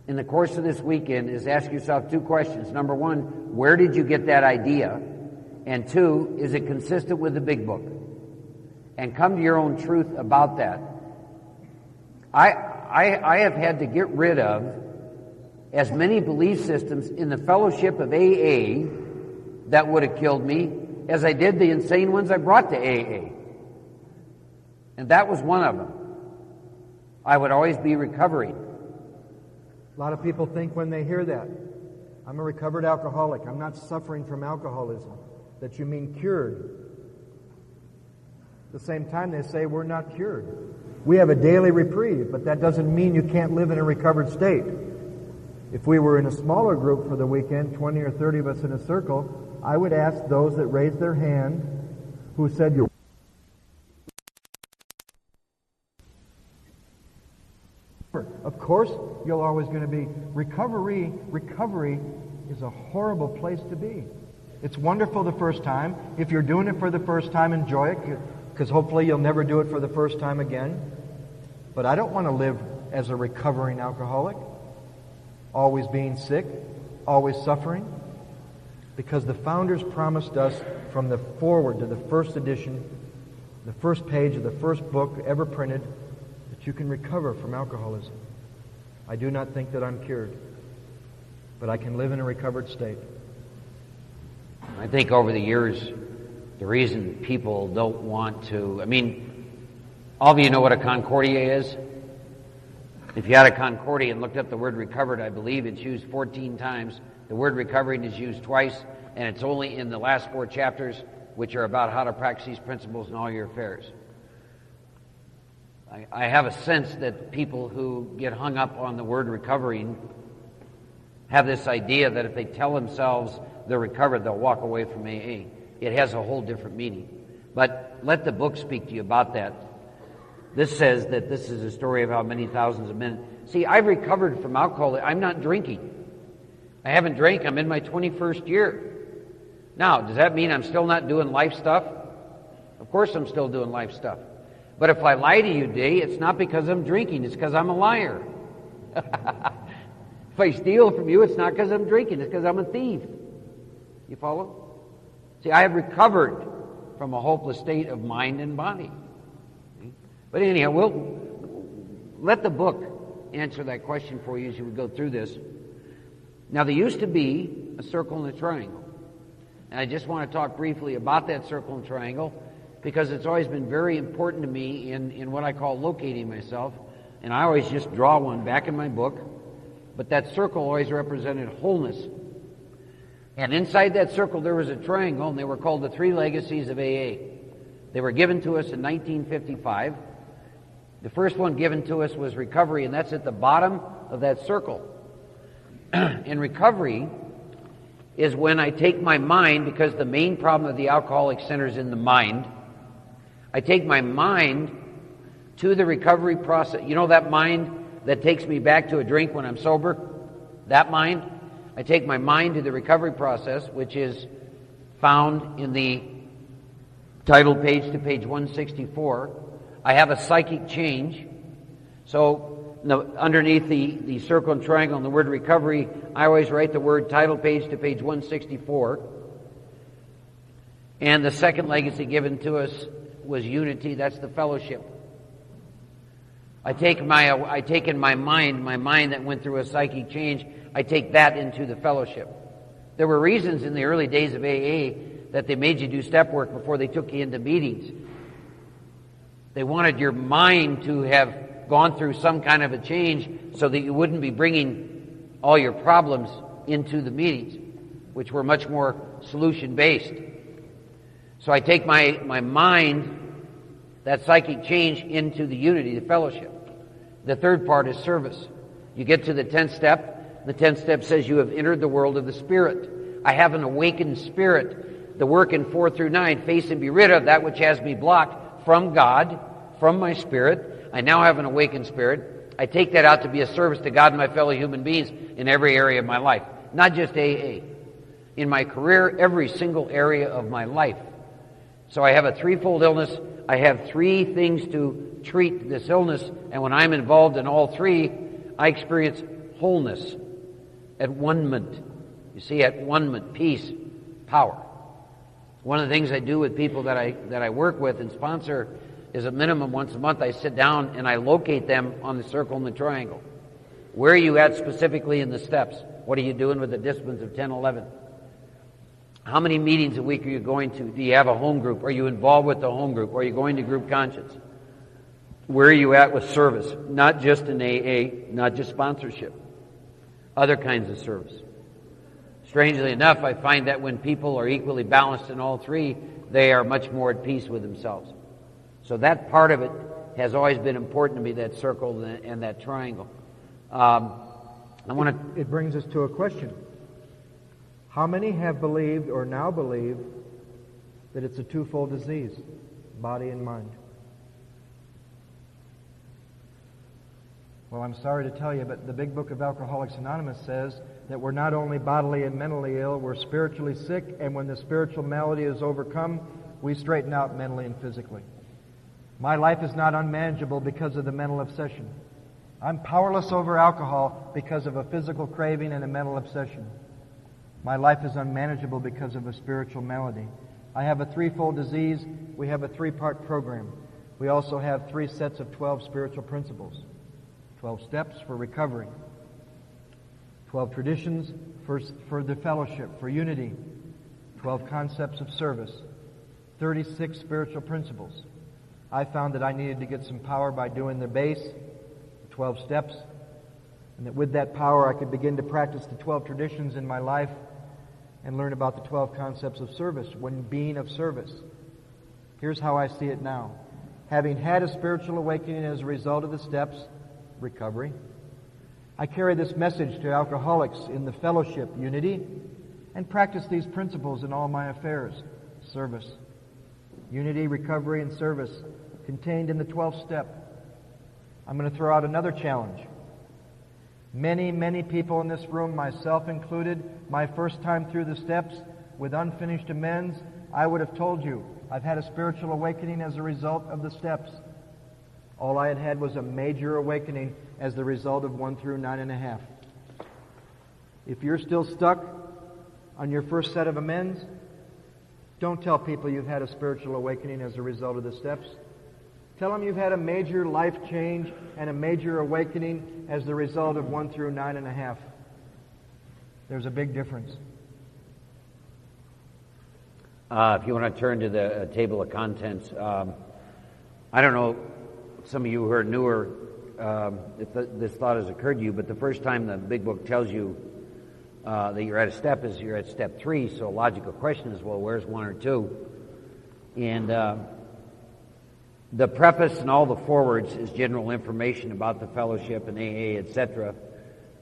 in the course of this weekend is ask yourself 2 questions. Number 1, where did you get that idea? And 2, is it consistent with the big book? And come to your own truth about that. I have had to get rid of as many belief systems in the fellowship of AA that would have killed me as I did the insane ones I brought to AA. And that was one of them. I would always be recovering. A lot of people think when they hear that, I'm a recovered alcoholic, I'm not suffering from alcoholism, that you mean cured. At the same time, they say we're not cured. We have a daily reprieve, but that doesn't mean you can't live in a recovered state. If we were in a smaller group for the weekend, 20 or 30 of us in a circle, I would ask those that raised their hand who said you're course, you're always going to be. Recovery is a horrible place to be. It's wonderful the first time. If you're doing it for the first time, enjoy it, because hopefully you'll never do it for the first time again. But I don't want to live as a recovering alcoholic, always being sick, always suffering, because the founders promised us from the forward to the first edition, the first page of the first book ever printed, that you can recover from alcoholism. I do not think that I'm cured, but I can live in a recovered state. I think over the years, the reason people don't want to, all of you know what a Concordia is? If you had a Concordia and looked up the word recovered, I believe it's used 14 times. The word recovering is used twice, and it's only in the last 4 chapters, which are about how to practice these principles in all your affairs. I have a sense that people who get hung up on the word recovering have this idea that if they tell themselves they're recovered, they'll walk away from AA. It has a whole different meaning. But let the book speak to you about that. This says that this is a story of how many thousands of men. See, I've recovered from alcohol. I'm not drinking. I haven't drank. I'm in my 21st year. Now, does that mean I'm still not doing life stuff? Of course I'm still doing life stuff. But if I lie to you today, it's not because I'm drinking. It's because I'm a liar. If I steal from you, it's not because I'm drinking. It's because I'm a thief. You follow? See, I have recovered from a hopeless state of mind and body. But anyhow, we'll let the book answer that question for you as you would go through this. Now, there used to be a circle and a triangle. And I just want to talk briefly about that circle and triangle because it's always been very important to me in what I call locating myself. And I always just draw one back in my book. But that circle always represented wholeness. And inside that circle there was a triangle, and they were called the 3 legacies of AA. They were given to us in 1955. The first one given to us was recovery, and that's at the bottom of that circle. And recovery is when I take my mind, because the main problem of the alcoholic centers in the mind, I take my mind to the recovery process. You know that mind that takes me back to a drink when I'm sober? That mind? I take my mind to the recovery process, which is found in the title page to page 164. I have a psychic change. So underneath the circle and triangle and the word recovery, I always write the word title page to page 164. And the second legacy given to us was unity. That's the fellowship. I take in my mind that went through a psychic change, I take that into the fellowship. There were reasons in the early days of AA that they made you do step work before they took you into meetings. They wanted your mind to have gone through some kind of a change so that you wouldn't be bringing all your problems into the meetings, which were much more solution-based. So I take my mind, that psychic change, into the unity, the fellowship. The third part is service. You get to the 10th step. The 10th step says you have entered the world of the Spirit. I have an awakened spirit. The work in 4 through 9, face and be rid of that which has me blocked from God, from my spirit. I now have an awakened spirit. I take that out to be a service to God and my fellow human beings in every area of my life. Not just AA. In my career, every single area of my life. So I have a threefold illness. I have 3 things to treat this illness, and when I'm involved in all 3, I experience wholeness, at one-ment. You see, at one-ment, peace, power. One of the things I do with people that I work with and sponsor is a minimum once a month I sit down and I locate them on the circle and the triangle. Where are you at specifically in the steps? What are you doing with the disciplines of 10, 11? How many meetings a week are you going to? Do you have a home group? Are you involved with the home group? Are you going to group conscience? Where are you at with service? Not just in AA, not just sponsorship. Other kinds of service. Strangely enough, I find that when people are equally balanced in all 3, they are much more at peace with themselves. So that part of it has always been important to me, that circle and that triangle. It brings us to a question. How many have believed or now believe that it's a twofold disease, body and mind? Well, I'm sorry to tell you, but the Big Book of Alcoholics Anonymous says that we're not only bodily and mentally ill, we're spiritually sick, and when the spiritual malady is overcome, we straighten out mentally and physically. My life is not unmanageable because of the mental obsession. I'm powerless over alcohol because of a physical craving and a mental obsession. My life is unmanageable because of a spiritual malady. I have a threefold disease. We have a 3-part program. We also have 3 sets of 12 spiritual principles. 12 steps for recovery. 12 traditions for the fellowship, for unity. 12 concepts of service. 36 spiritual principles. I found that I needed to get some power by doing the base, 12 steps, and that with that power I could begin to practice the 12 traditions in my life and learn about the 12 concepts of service when being of service. Here's how I see it now. Having had a spiritual awakening as a result of the steps, recovery, I carry this message to alcoholics in the fellowship, unity, and practice these principles in all my affairs, service. Unity, recovery, and service contained in the 12th step. I'm going to throw out another challenge. Many, many people in this room, myself included, my first time through the steps, with unfinished amends, I would have told you, I've had a spiritual awakening as a result of the steps. All I had had was a major awakening as the result of 1 through 9.5. If you're still stuck on your first set of amends, don't tell people you've had a spiritual awakening as a result of the steps. Tell them you've had a major life change and a major awakening as the result of 1 through 9.5. There's a big difference. If you want to turn to the table of contents, I don't know, some of you who are newer, if this thought has occurred to you, but the first time the Big Book tells you that you're at a step is you're at step 3, so a logical question is, well, where's 1 or 2? And the preface and all the forewords is general information about the fellowship and AA, etc.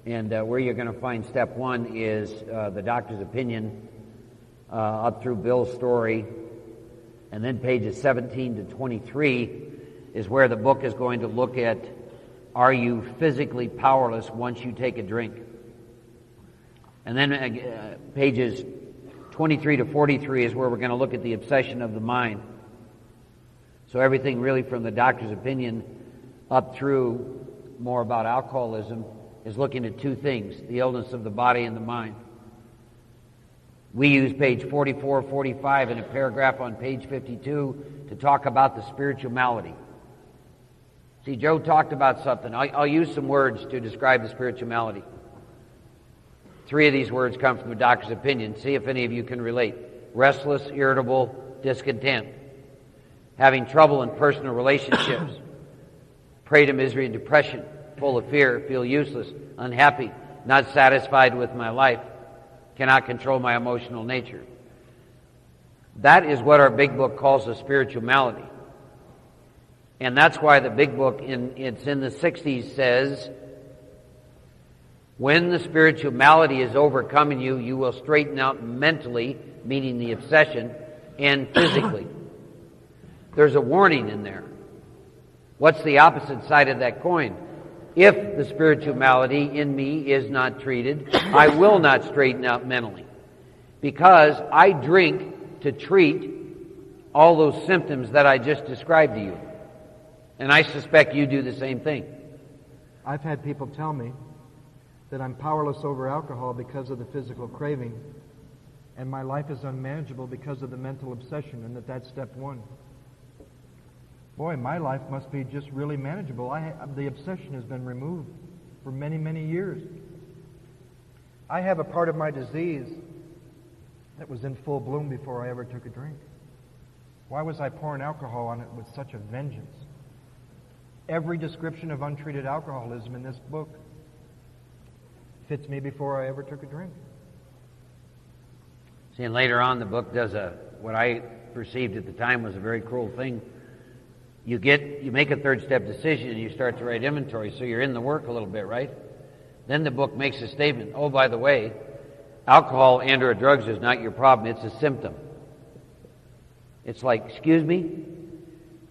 And where you're going to find step 1 is the doctor's opinion up through Bill's story, and then pages 17 to 23 is where the book is going to look at, are you physically powerless once you take a drink? And then pages 23 to 43 is where we're going to look at the obsession of the mind. So everything really from the doctor's opinion up through more about alcoholism is looking at 2 things, the illness of the body and the mind. We use page 44, 45 and a paragraph on page 52 to talk about the spiritual malady. See, Joe talked about something. I'll use some words to describe the spiritual malady. 3 of these words come from the doctor's opinion. See if any of you can relate. Restless, irritable, discontent. Having trouble in personal relationships. Prey to misery and depression. Full of fear, feel useless, unhappy, not satisfied with my life. Cannot control my emotional nature. That is what our Big Book calls a spiritual malady. And that's why the Big Book, it's in the 60s, says, when the spiritual malady is overcoming you, you will straighten out mentally, meaning the obsession, and physically. There's a warning in there. What's the opposite side of that coin? If the spiritual malady in me is not treated, I will not straighten out mentally. Because I drink to treat all those symptoms that I just described to you. And I suspect you do the same thing. I've had people tell me that I'm powerless over alcohol because of the physical craving, and my life is unmanageable because of the mental obsession, and that's step 1. Boy, my life must be just really manageable. The obsession has been removed for many, many years. I have a part of my disease that was in full bloom before I ever took a drink. Why was I pouring alcohol on it with such a vengeance? Every description of untreated alcoholism in this book fits me before I ever took a drink. See, and later on the book does what I perceived at the time was a very cruel thing. You make a 3rd step decision and you start to write inventory, so you're in the work a little bit, right? Then the book makes a statement, oh, by the way, alcohol and or drugs is not your problem, it's a symptom. It's like, excuse me?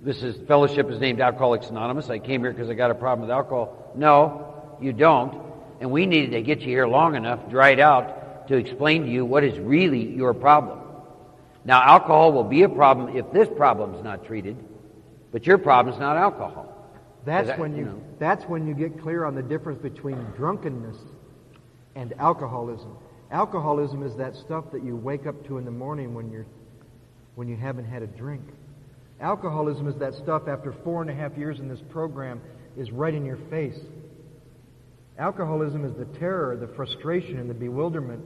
This is fellowship is named Alcoholics Anonymous. I came here because I got a problem with alcohol. No, you don't. And we needed to get you here long enough, dried out, to explain to you what is really your problem. Now, alcohol will be a problem if this problem's not treated, but your problem's not alcohol. That's when you get clear on the difference between drunkenness and alcoholism. Alcoholism is that stuff that you wake up to in the morning when you haven't had a drink. Alcoholism is that stuff after 4.5 years in this program is right in your face. Alcoholism is the terror, the frustration, and the bewilderment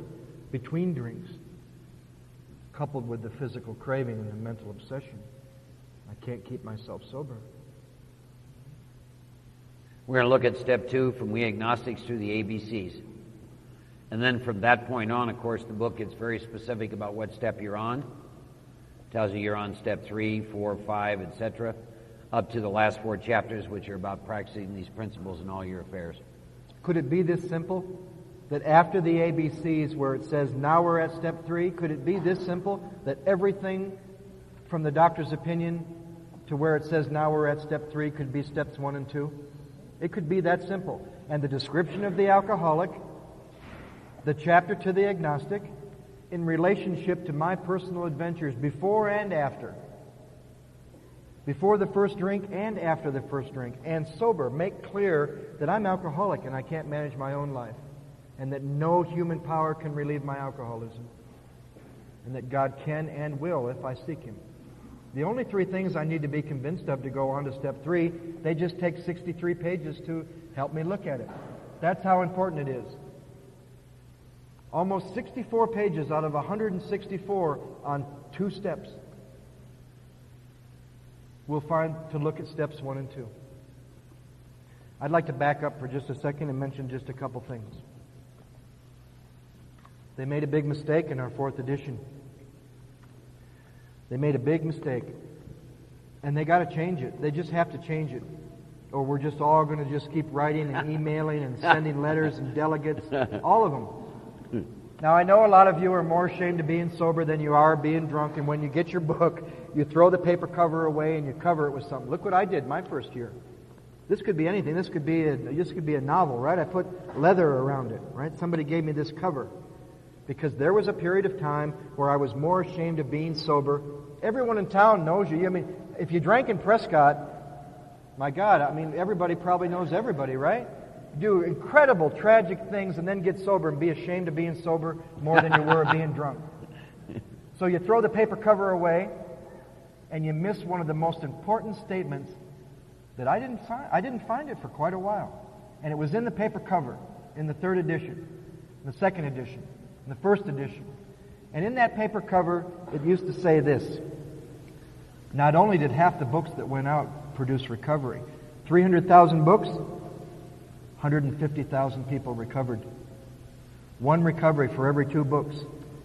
between drinks, coupled with the physical craving and the mental obsession. I can't keep myself sober. We're going to look at step 2 from we agnostics through the ABCs. And then from that point on, of course, the book gets very specific about what step you're on. Tells you you're on step 3, 4, 5, etc., up to the last 4 chapters, which are about practicing these principles in all your affairs. Could it be this simple? That after the ABCs where it says, now we're at step 3, could it be this simple? That everything from the doctor's opinion to where it says now we're at step 3 could be steps 1 and 2? It could be that simple. And the description of the alcoholic, the chapter to the agnostic, in relationship to my personal adventures before and after. Before the first drink and after the first drink. And sober, make clear that I'm alcoholic and I can't manage my own life. And that no human power can relieve my alcoholism. And that God can and will if I seek Him. The only 3 things I need to be convinced of to go on to step 3, they just take 63 pages to help me look at it. That's how important it is. Almost 64 pages out of 164 on 2 steps. We'll find to look at steps 1 and 2. I'd like to back up for just a second and mention just a couple things. They made a big mistake in our 4th edition. They made a big mistake. And they got to change it. They just have to change it. Or we're just all going to just keep writing and emailing and sending letters and delegates. All of them. Now, I know a lot of you are more ashamed of being sober than you are being drunk, and when you get your book, you throw the paper cover away and you cover it with something. Look what I did my first year. This could be anything. This could be a novel, right? I put leather around it, right? Somebody gave me this cover. Because there was a period of time where I was more ashamed of being sober. Everyone in town knows you. I mean, if you drank in Prescott, my God, I mean, everybody probably knows everybody, right? Do incredible, tragic things and then get sober and be ashamed of being sober more than you were of being drunk. So you throw the paper cover away and you miss one of the most important statements that I didn't find it for quite a while. And it was in the paper cover in the 3rd edition, the 2nd edition, the 1st edition. And in that paper cover, it used to say this. Not only did half the books that went out produce recovery, 300,000 books, 150,000 people recovered. 1 recovery for every 2 books.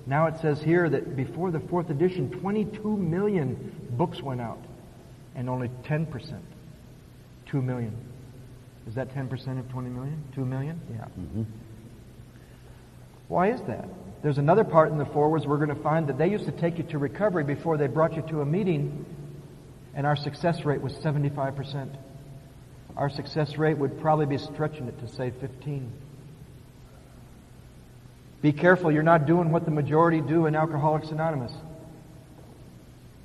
Now it says here that before the 4th edition, 22 million books went out. And only 10%. 2 million. Is that 10% of 20 million? 2 million? Yeah. Mm-hmm. Why is that? There's another part in the forewords we're going to find that they used to take you to recovery before they brought you to a meeting, and our success rate was 75%. Our success rate would probably be stretching it to, say, 15. Be careful you're not doing what the majority do in Alcoholics Anonymous.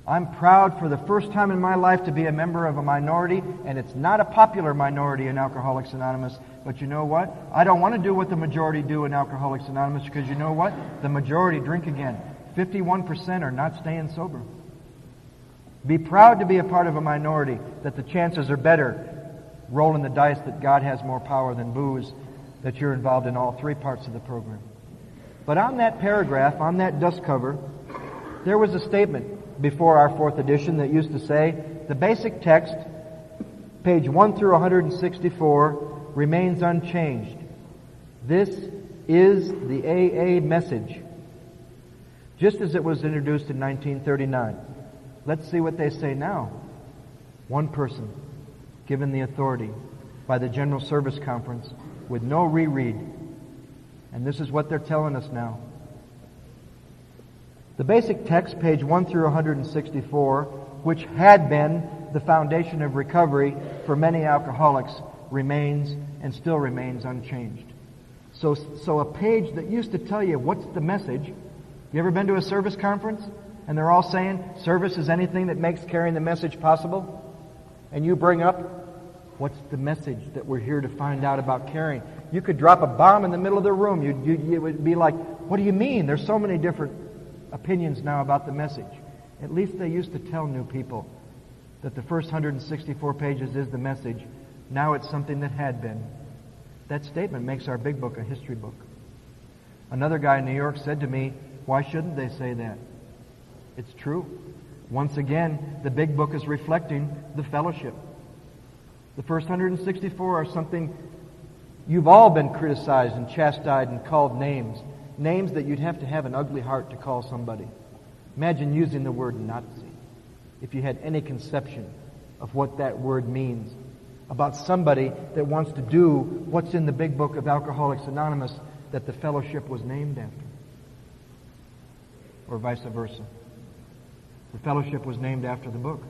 I'm proud for the first time in my life to be a member of a minority, and it's not a popular minority in Alcoholics Anonymous. But you know what? I don't want to do what the majority do in Alcoholics Anonymous, because you know what? The majority drink again. 51% are not staying sober. Be proud to be a part of a minority, that the chances are better rolling the dice that God has more power than booze, that you're involved in all 3 parts of the program. But on that paragraph, on that dust cover, there was a statement before our 4th edition that used to say, the basic text, page 1 through 164, remains unchanged. This is the AA message, just as it was introduced in 1939. Let's see what they say now. 1 person, given the authority by the General Service Conference with no reread. And this is what they're telling us now. The basic text, page 1 through 164, which had been the foundation of recovery for many alcoholics remains and still remains unchanged. So a page that used to tell you what's the message. You ever been to a service conference and they're all saying service is anything that makes carrying the message possible? And you bring up, what's the message that we're here to find out about carrying? You could drop a bomb in the middle of the room. It would be like, what do you mean? There's so many different opinions now about the message. At least they used to tell new people that the first 164 pages is the message. Now it's something that had been. That statement makes our big book a history book. Another guy in New York said to me, why shouldn't they say that? It's true. Once again, the big book is reflecting the fellowship. The first 164 are something you've all been criticized and chastised and called names. Names that you'd have to have an ugly heart to call somebody. Imagine using the word Nazi, if you had any conception of what that word means about somebody that wants to do what's in the big book of Alcoholics Anonymous that the fellowship was named after. Or vice versa. The fellowship was named after the book.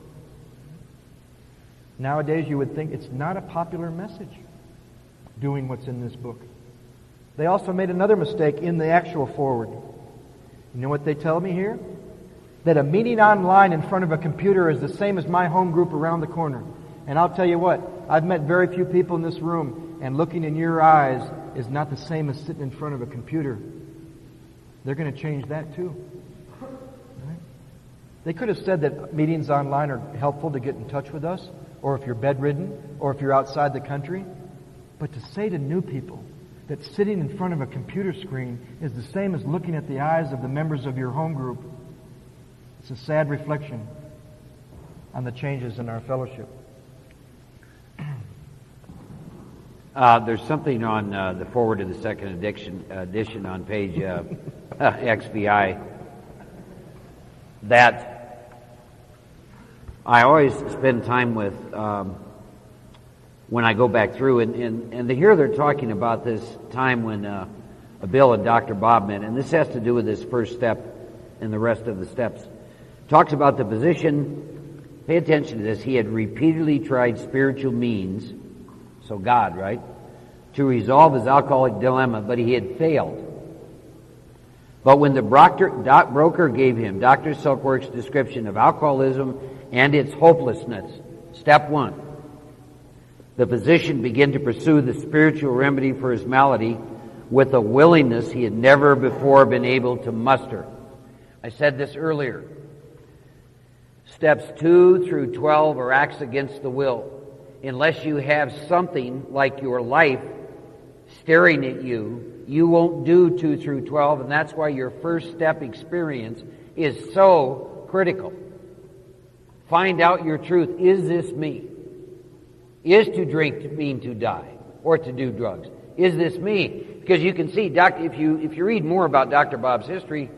Nowadays you would think it's not a popular message, doing what's in this book. They also made another mistake in the actual foreword. You know what they tell me here? That a meeting online in front of a computer is the same as my home group around the corner. And I'll tell you what, I've met very few people in this room, and looking in your eyes is not the same as sitting in front of a computer. They're going to change that too. Right? They could have said that meetings online are helpful to get in touch with us, or if you're bedridden, or if you're outside the country. But to say to new people that sitting in front of a computer screen is the same as looking at the eyes of the members of your home group, it's a sad reflection on the changes in our fellowship. There's something on the forward of the second edition on page XVI that I always spend time with when I go back through, and here they're talking about this time when Bill and Dr. Bob met, and this has to do with this first step and the rest of the steps. Talks about the position, pay attention to this, he had repeatedly tried spiritual means, so God, right, to resolve his alcoholic dilemma, but he had failed. But when the broker gave him Dr. Silkworth's description of alcoholism and its hopelessness, step one, the physician began to pursue the spiritual remedy for his malady with a willingness he had never before been able to muster. I said this earlier. Steps 2 through 12 are acts against the will. Unless you have something like your life staring at you, you won't do 2 through 12, and that's why your first step experience is so critical. Find out your truth. Is this me? Is to drink mean to die or to do drugs? Is this me? Because you can see, if you read more about Dr. Bob's history,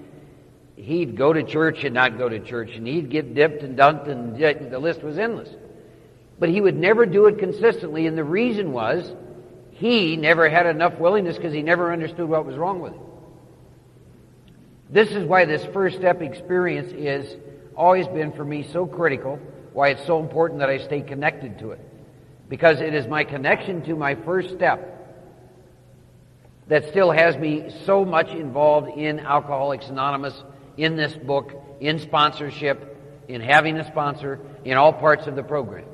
he'd go to church and not go to church, and he'd get dipped and dunked, and the list was endless. But he would never do it consistently, and the reason was he never had enough willingness because he never understood what was wrong with him. This is why this first step experience is always been for me so critical, why it's so important that I stay connected to it. Because it is my connection to my first step that still has me so much involved in Alcoholics Anonymous, in this book, in sponsorship, in having a sponsor, in all parts of the program.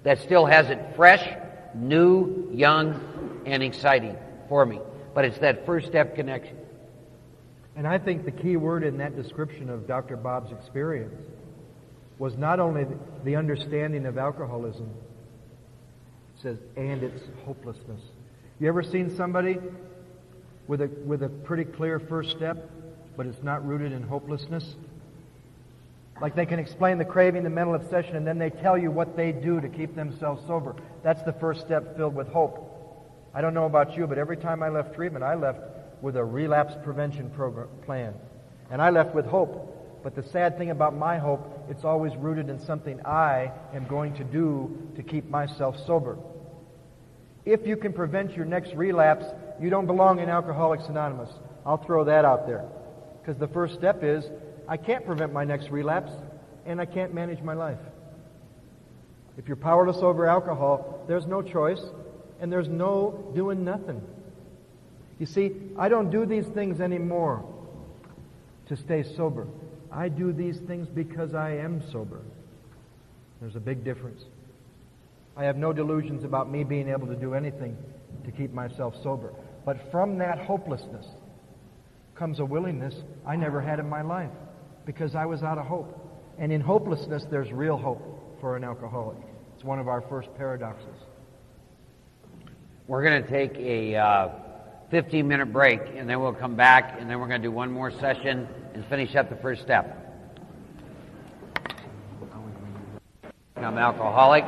That still has it fresh, new, young, and exciting for me. But it's that first step connection. And I think the key word in that description of Dr. Bob's experience was not only the understanding of alcoholism, it says, and its hopelessness. You ever seen somebody with a pretty clear first step, but it's not rooted in hopelessness? Like they can explain the craving, the mental obsession, and then they tell you what they do to keep themselves sober. That's the first step filled with hope. I don't know about you, but every time I left treatment, I left with a relapse prevention plan. And I left with hope. But the sad thing about my hope, it's always rooted in something I am going to do to keep myself sober. If you can prevent your next relapse, you don't belong in Alcoholics Anonymous. I'll throw that out there. Because the first step is, I can't prevent my next relapse, and I can't manage my life. If you're powerless over alcohol, there's no choice, and there's no doing nothing. You see, I don't do these things anymore to stay sober. I do these things because I am sober. There's a big difference. I have no delusions about me being able to do anything to keep myself sober. But from that hopelessness comes a willingness I never had in my life, because I was out of hope. And in hopelessness, there's real hope for an alcoholic. It's one of our first paradoxes. We're going to take a 15-minute break, and then we'll come back, and then we're going to do one more session and finish up the first step. I'm an alcoholic.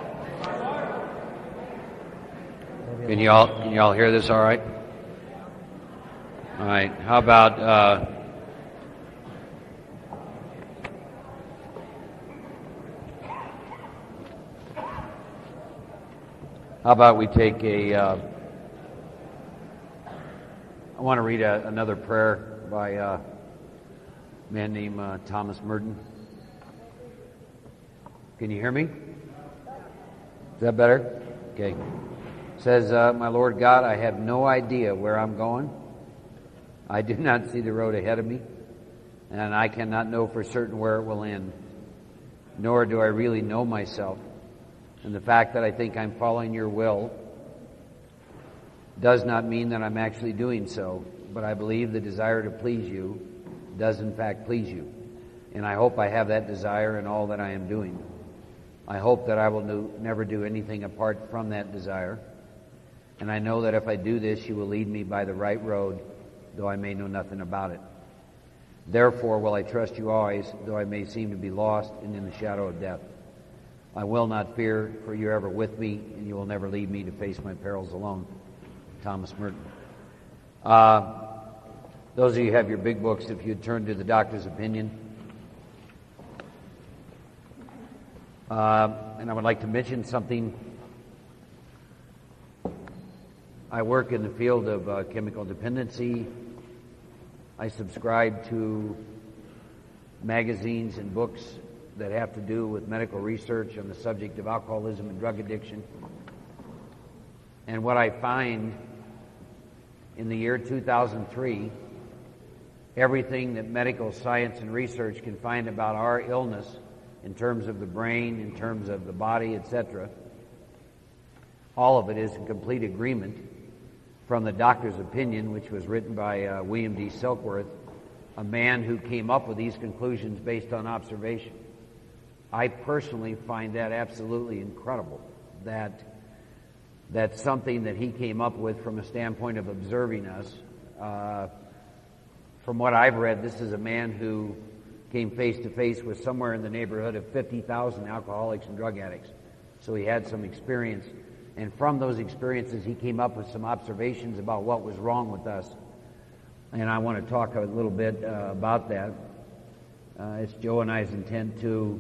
Can you all hear this all right? All right. How about we take I want to read another prayer by a man named Thomas Merton. Can you hear me? Is that better? Okay. It says, my Lord God, I have no idea where I'm going. I do not see the road ahead of me, and I cannot know for certain where it will end. Nor do I really know myself. And the fact that I think I'm following your will does not mean that I'm actually doing so, but I believe the desire to please you does in fact please you. And I hope I have that desire in all that I am doing. I hope that I will never do anything apart from that desire. And I know that if I do this, you will lead me by the right road, though I may know nothing about it. Therefore will I trust you always, though I may seem to be lost and in the shadow of death. I will not fear, for you're ever with me, and you will never leave me to face my perils alone. Thomas Merton. Those of you who have your big books, if you'd turn to the doctor's opinion. And I would like to mention something. I work in the field of chemical dependency. I subscribe to magazines and books that have to do with medical research on the subject of alcoholism and drug addiction. And what I find in the year 2003, everything that medical science and research can find about our illness in terms of the brain, in terms of the body, etc., all of it is in complete agreement from the doctor's opinion, which was written by William D. Silkworth, a man who came up with these conclusions based on observation. I personally find that absolutely incredible, that's something that he came up with from a standpoint of observing us. From what I've read, this is a man who came face to face with somewhere in the neighborhood of 50,000 alcoholics and drug addicts. So he had some experience. And from those experiences, he came up with some observations about what was wrong with us. And I want to talk a little bit about that. It's Joe and I's intent to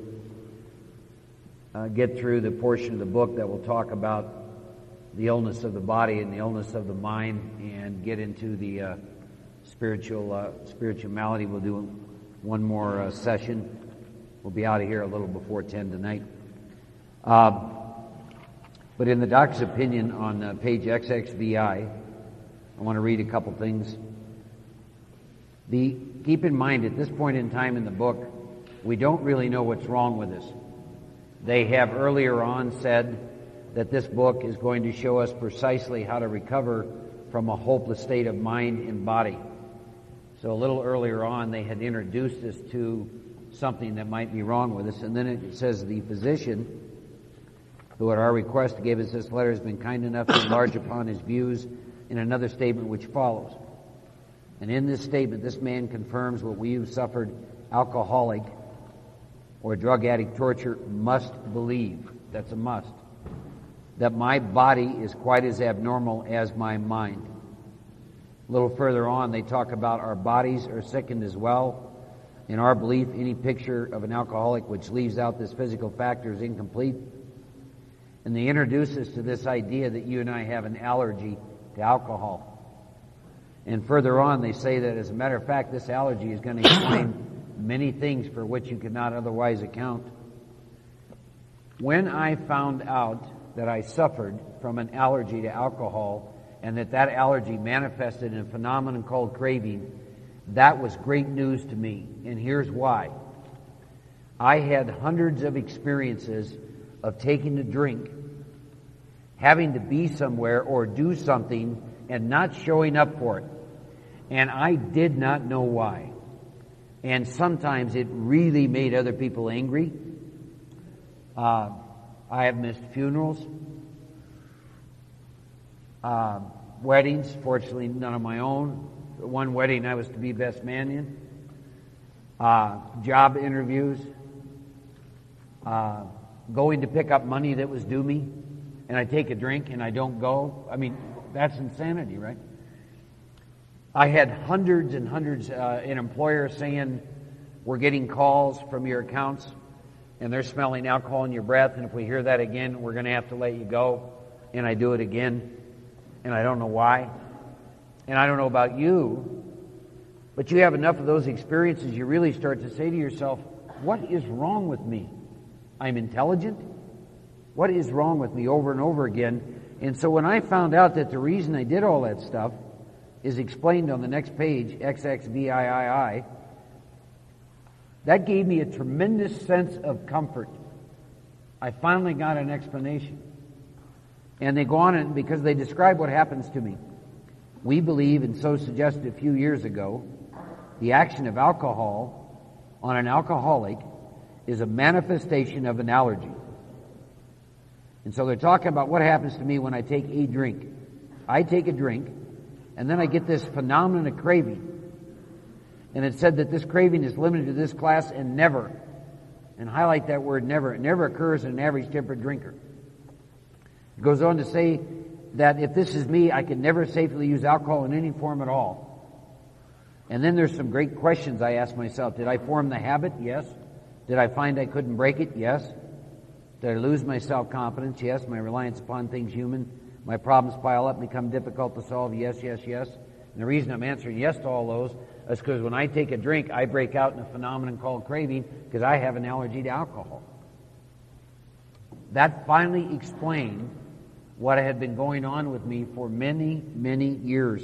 get through the portion of the book that will talk about the illness of the body and the illness of the mind, and get into the spirituality. We'll do one more session. We'll be out of here a little before 10 tonight. But in the doctor's opinion on page XXVI, I want to read a couple things. Keep in mind, at this point in time in the book, we don't really know what's wrong with us. They have earlier on said that this book is going to show us precisely how to recover from a hopeless state of mind and body. So a little earlier on, they had introduced us to something that might be wrong with us. And then it says the physician, who at our request gave us this letter, has been kind enough to enlarge upon his views in another statement which follows. And in this statement, this man confirms what we who suffered alcoholic or drug addict torture must believe. That's a must. That my body is quite as abnormal as my mind. A little further on, they talk about our bodies are sickened as well. In our belief, any picture of an alcoholic which leaves out this physical factor is incomplete. And they introduce us to this idea that you and I have an allergy to alcohol. And further on, they say that, as a matter of fact, this allergy is going to explain many things for which you could not otherwise account. When I found out that I suffered from an allergy to alcohol and that allergy manifested in a phenomenon called craving, that was great news to me. And here's why. I had hundreds of experiences of taking a drink, having to be somewhere or do something and not showing up for it. And I did not know why. And sometimes it really made other people angry. I have missed funerals, weddings, fortunately none of my own. One wedding I was to be best man in. Job interviews. Going to pick up money that was due me, and I take a drink and I don't go. I mean, that's insanity, right? I had hundreds and hundreds in employers saying, we're getting calls from your accounts and they're smelling alcohol in your breath, and if we hear that again, we're going to have to let you go. And I do it again, and I don't know why. And I don't know about you, but you have enough of those experiences, you really start to say to yourself, what is wrong with me? I'm intelligent? What is wrong with me, over and over again? And so when I found out that the reason I did all that stuff is explained on the next page, XXVIII, that gave me a tremendous sense of comfort. I finally got an explanation. And they go on, and because they describe what happens to me. We believe, and so suggested a few years ago, the action of alcohol on an alcoholic is a manifestation of an allergy. And so they're talking about what happens to me when I take a drink. I take a drink, and then I get this phenomenon of craving. And it said that this craving is limited to this class and never. And highlight that word never. It never occurs in an average temperate drinker. It goes on to say that if this is me, I can never safely use alcohol in any form at all. And then there's some great questions I ask myself. Did I form the habit? Yes. Did I find I couldn't break it? Yes. Did I lose my self-confidence? Yes. My reliance upon things human. My problems pile up and become difficult to solve? Yes, yes, yes. And the reason I'm answering yes to all those is because when I take a drink, I break out in a phenomenon called craving because I have an allergy to alcohol. That finally explained what had been going on with me for many, many years.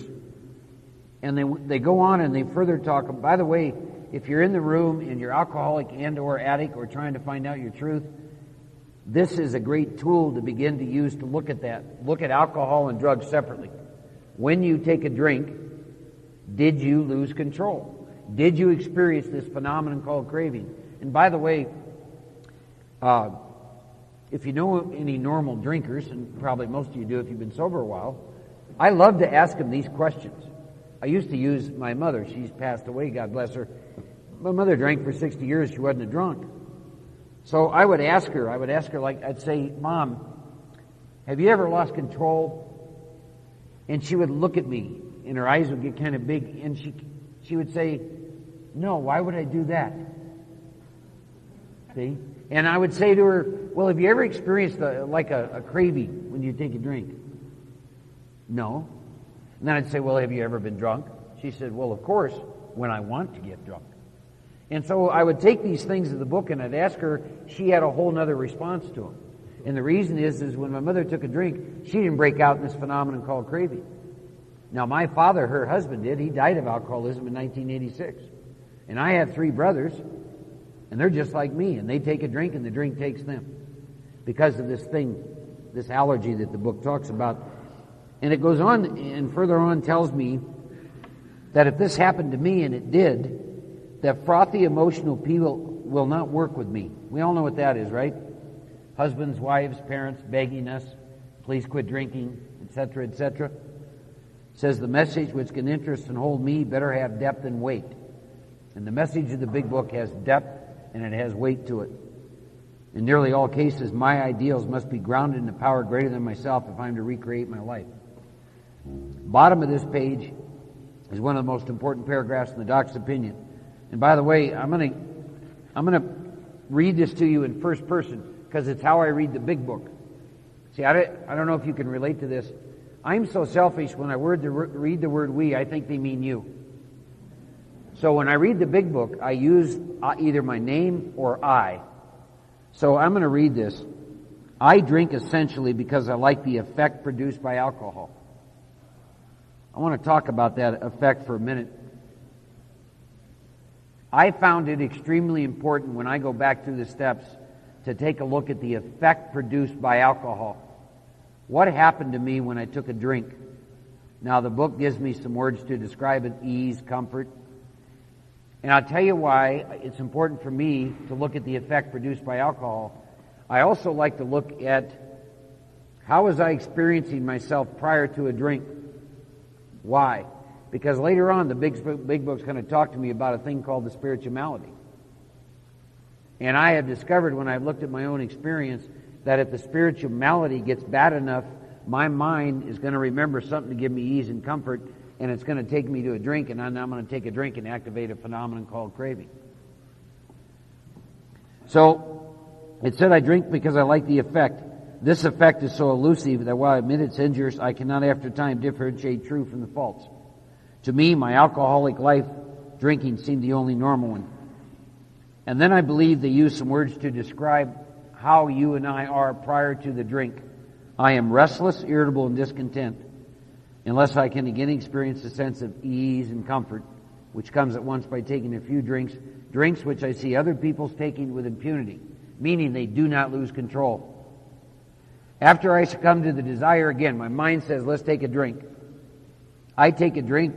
And they go on and they further talk. By the way, if you're in the room and you're alcoholic and or addict or trying to find out your truth, this is a great tool to begin to use to look at that. Look at alcohol and drugs separately. When you take a drink, did you lose control? Did you experience this phenomenon called craving? And by the way, if you know any normal drinkers, and probably most of you do if you've been sober a while, I love to ask them these questions. I used to use my mother. She's passed away, God bless her. My mother drank for 60 years. She wasn't a drunk. So I would ask her, like, I'd say, Mom, have you ever lost control? And she would look at me, and her eyes would get kind of big, and she would say, no, why would I do that? See? And I would say to her, well, have you ever experienced a craving when you take a drink? No. And then I'd say, well, have you ever been drunk? She said, well, of course, when I want to get drunk. And so I would take these things in the book and I'd ask her, she had a whole other response to them. And the reason is when my mother took a drink, she didn't break out in this phenomenon called craving. Now my father, her husband, did. He died of alcoholism in 1986. And I have 3 brothers, and they're just like me, and they take a drink and the drink takes them. Because of this thing, this allergy that the book talks about. And it goes on and further on tells me that if this happened to me, and it did, that frothy emotional people will not work with me. We all know what that is, right? Husbands, wives, parents begging us, please quit drinking, etc., etc. Says the message which can interest and hold me better have depth and weight. And the message of the big book has depth and it has weight to it. In nearly all cases, my ideals must be grounded in a power greater than myself if I'm to recreate my life. Bottom of this page is one of the most important paragraphs in the doc's opinion. And by the way, I'm going to read this to you in first person because it's how I read the big book. See, I don't know if you can relate to this. I'm so selfish when I read the word we, I think they mean you. So when I read the big book, I use either my name or I. So I'm going to read this. I drink essentially because I like the effect produced by alcohol. I want to talk about that effect for a minute. I found it extremely important when I go back through the steps to take a look at the effect produced by alcohol. What happened to me when I took a drink? Now, the book gives me some words to describe it: ease, comfort. And I'll tell you why it's important for me to look at the effect produced by alcohol. I also like to look at how was I experiencing myself prior to a drink. Why? Because later on, the big book's going to talk to me about a thing called the spirituality. And I have discovered when I've looked at my own experience that if the spirituality gets bad enough, my mind is going to remember something to give me ease and comfort, and it's going to take me to a drink, and I'm going to take a drink and activate a phenomenon called craving. So, it said I drink because I like the effect. This effect is so elusive that while I admit it's injurious, I cannot after time differentiate true from the false. To me, my alcoholic life, drinking seemed the only normal one. And then I believe they use some words to describe how you and I are prior to the drink. I am restless, irritable, and discontent, unless I can again experience a sense of ease and comfort, which comes at once by taking a few drinks which I see other people's taking with impunity, meaning they do not lose control. After I succumb to the desire again, my mind says, let's take a drink. I take a drink,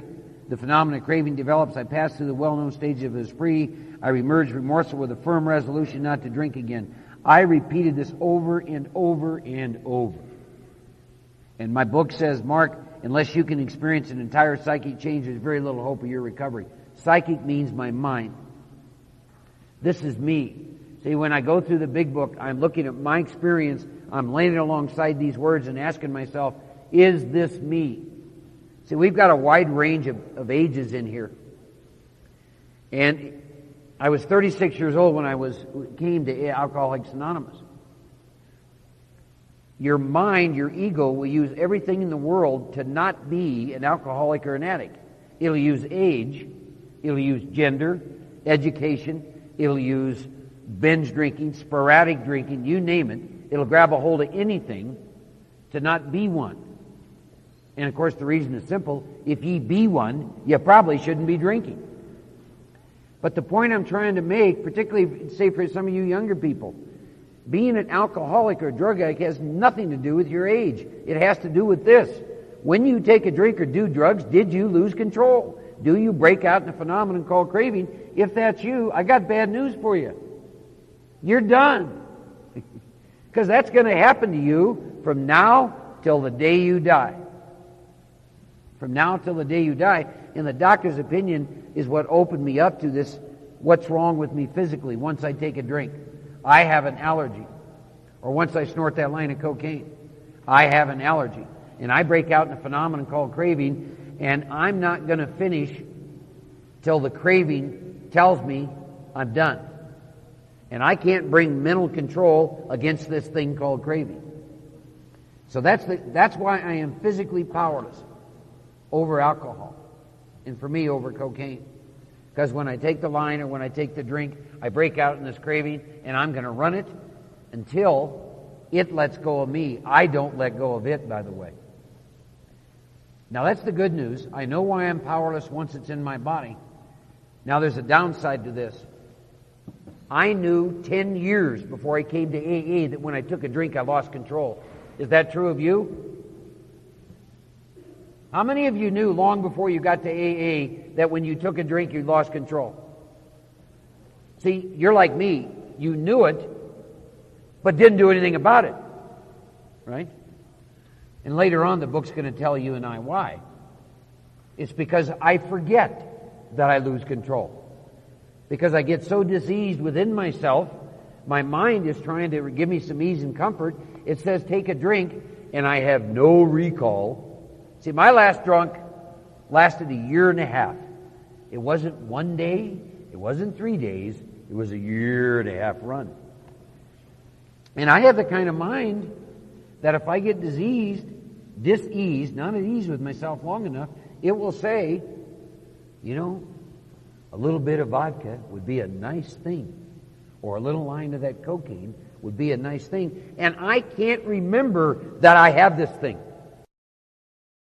the phenomenon of craving develops, I pass through the well-known stage of the spree, I emerge remorseful with a firm resolution not to drink again. I repeated this over and over and over. And my book says, Mark, unless you can experience an entire psychic change, there's very little hope of your recovery. Psychic means my mind. This is me. See, when I go through the big book, I'm looking at my experience, I'm laying it alongside these words and asking myself, is this me? See, we've got a wide range of ages in here. And I was 36 years old when I came to Alcoholics Anonymous. Your mind, your ego, will use everything in the world to not be an alcoholic or an addict. It'll use age, it'll use gender, education, it'll use binge drinking, sporadic drinking, you name it. It'll grab a hold of anything to not be one. And of course the reason is simple. If ye be one, you probably shouldn't be drinking. But the point I'm trying to make, particularly say for some of you younger people, being an alcoholic or a drug addict has nothing to do with your age. It has to do with this. When you take a drink or do drugs, did you lose control? Do you break out in a phenomenon called craving? If that's you, I got bad news for you. You're done. Because that's going to happen to you from now till the day you die. From now till the day you die. And the doctor's opinion is what opened me up to this, what's wrong with me physically once I take a drink. I have an allergy. Or once I snort that line of cocaine, I have an allergy. And I break out in a phenomenon called craving, and I'm not going to finish till the craving tells me I'm done. And I can't bring mental control against this thing called craving. So that's why I am physically powerless over alcohol, and for me over cocaine. Because when I take the line or when I take the drink, I break out in this craving, and I'm going to run it until it lets go of me. I don't let go of it, by the way. Now that's the good news. I know why I'm powerless once it's in my body. Now there's a downside to this. I knew 10 years before I came to AA that when I took a drink I lost control. Is that true of you? How many of you knew long before you got to AA that when you took a drink you lost control? See, you're like me. You knew it, but didn't do anything about it. Right? And later on the book's going to tell you and I why. It's because I forget that I lose control. Because I get so diseased within myself, my mind is trying to give me some ease and comfort. It says take a drink, and I have no recall. See, my last drunk lasted a year and a half. It wasn't one day, it wasn't 3 days, it was a year and a half run. And I have the kind of mind that if I get diseased, not at ease with myself long enough, it will say, you know, a little bit of vodka would be a nice thing. Or a little line of that cocaine would be a nice thing. And I can't remember that I have this thing.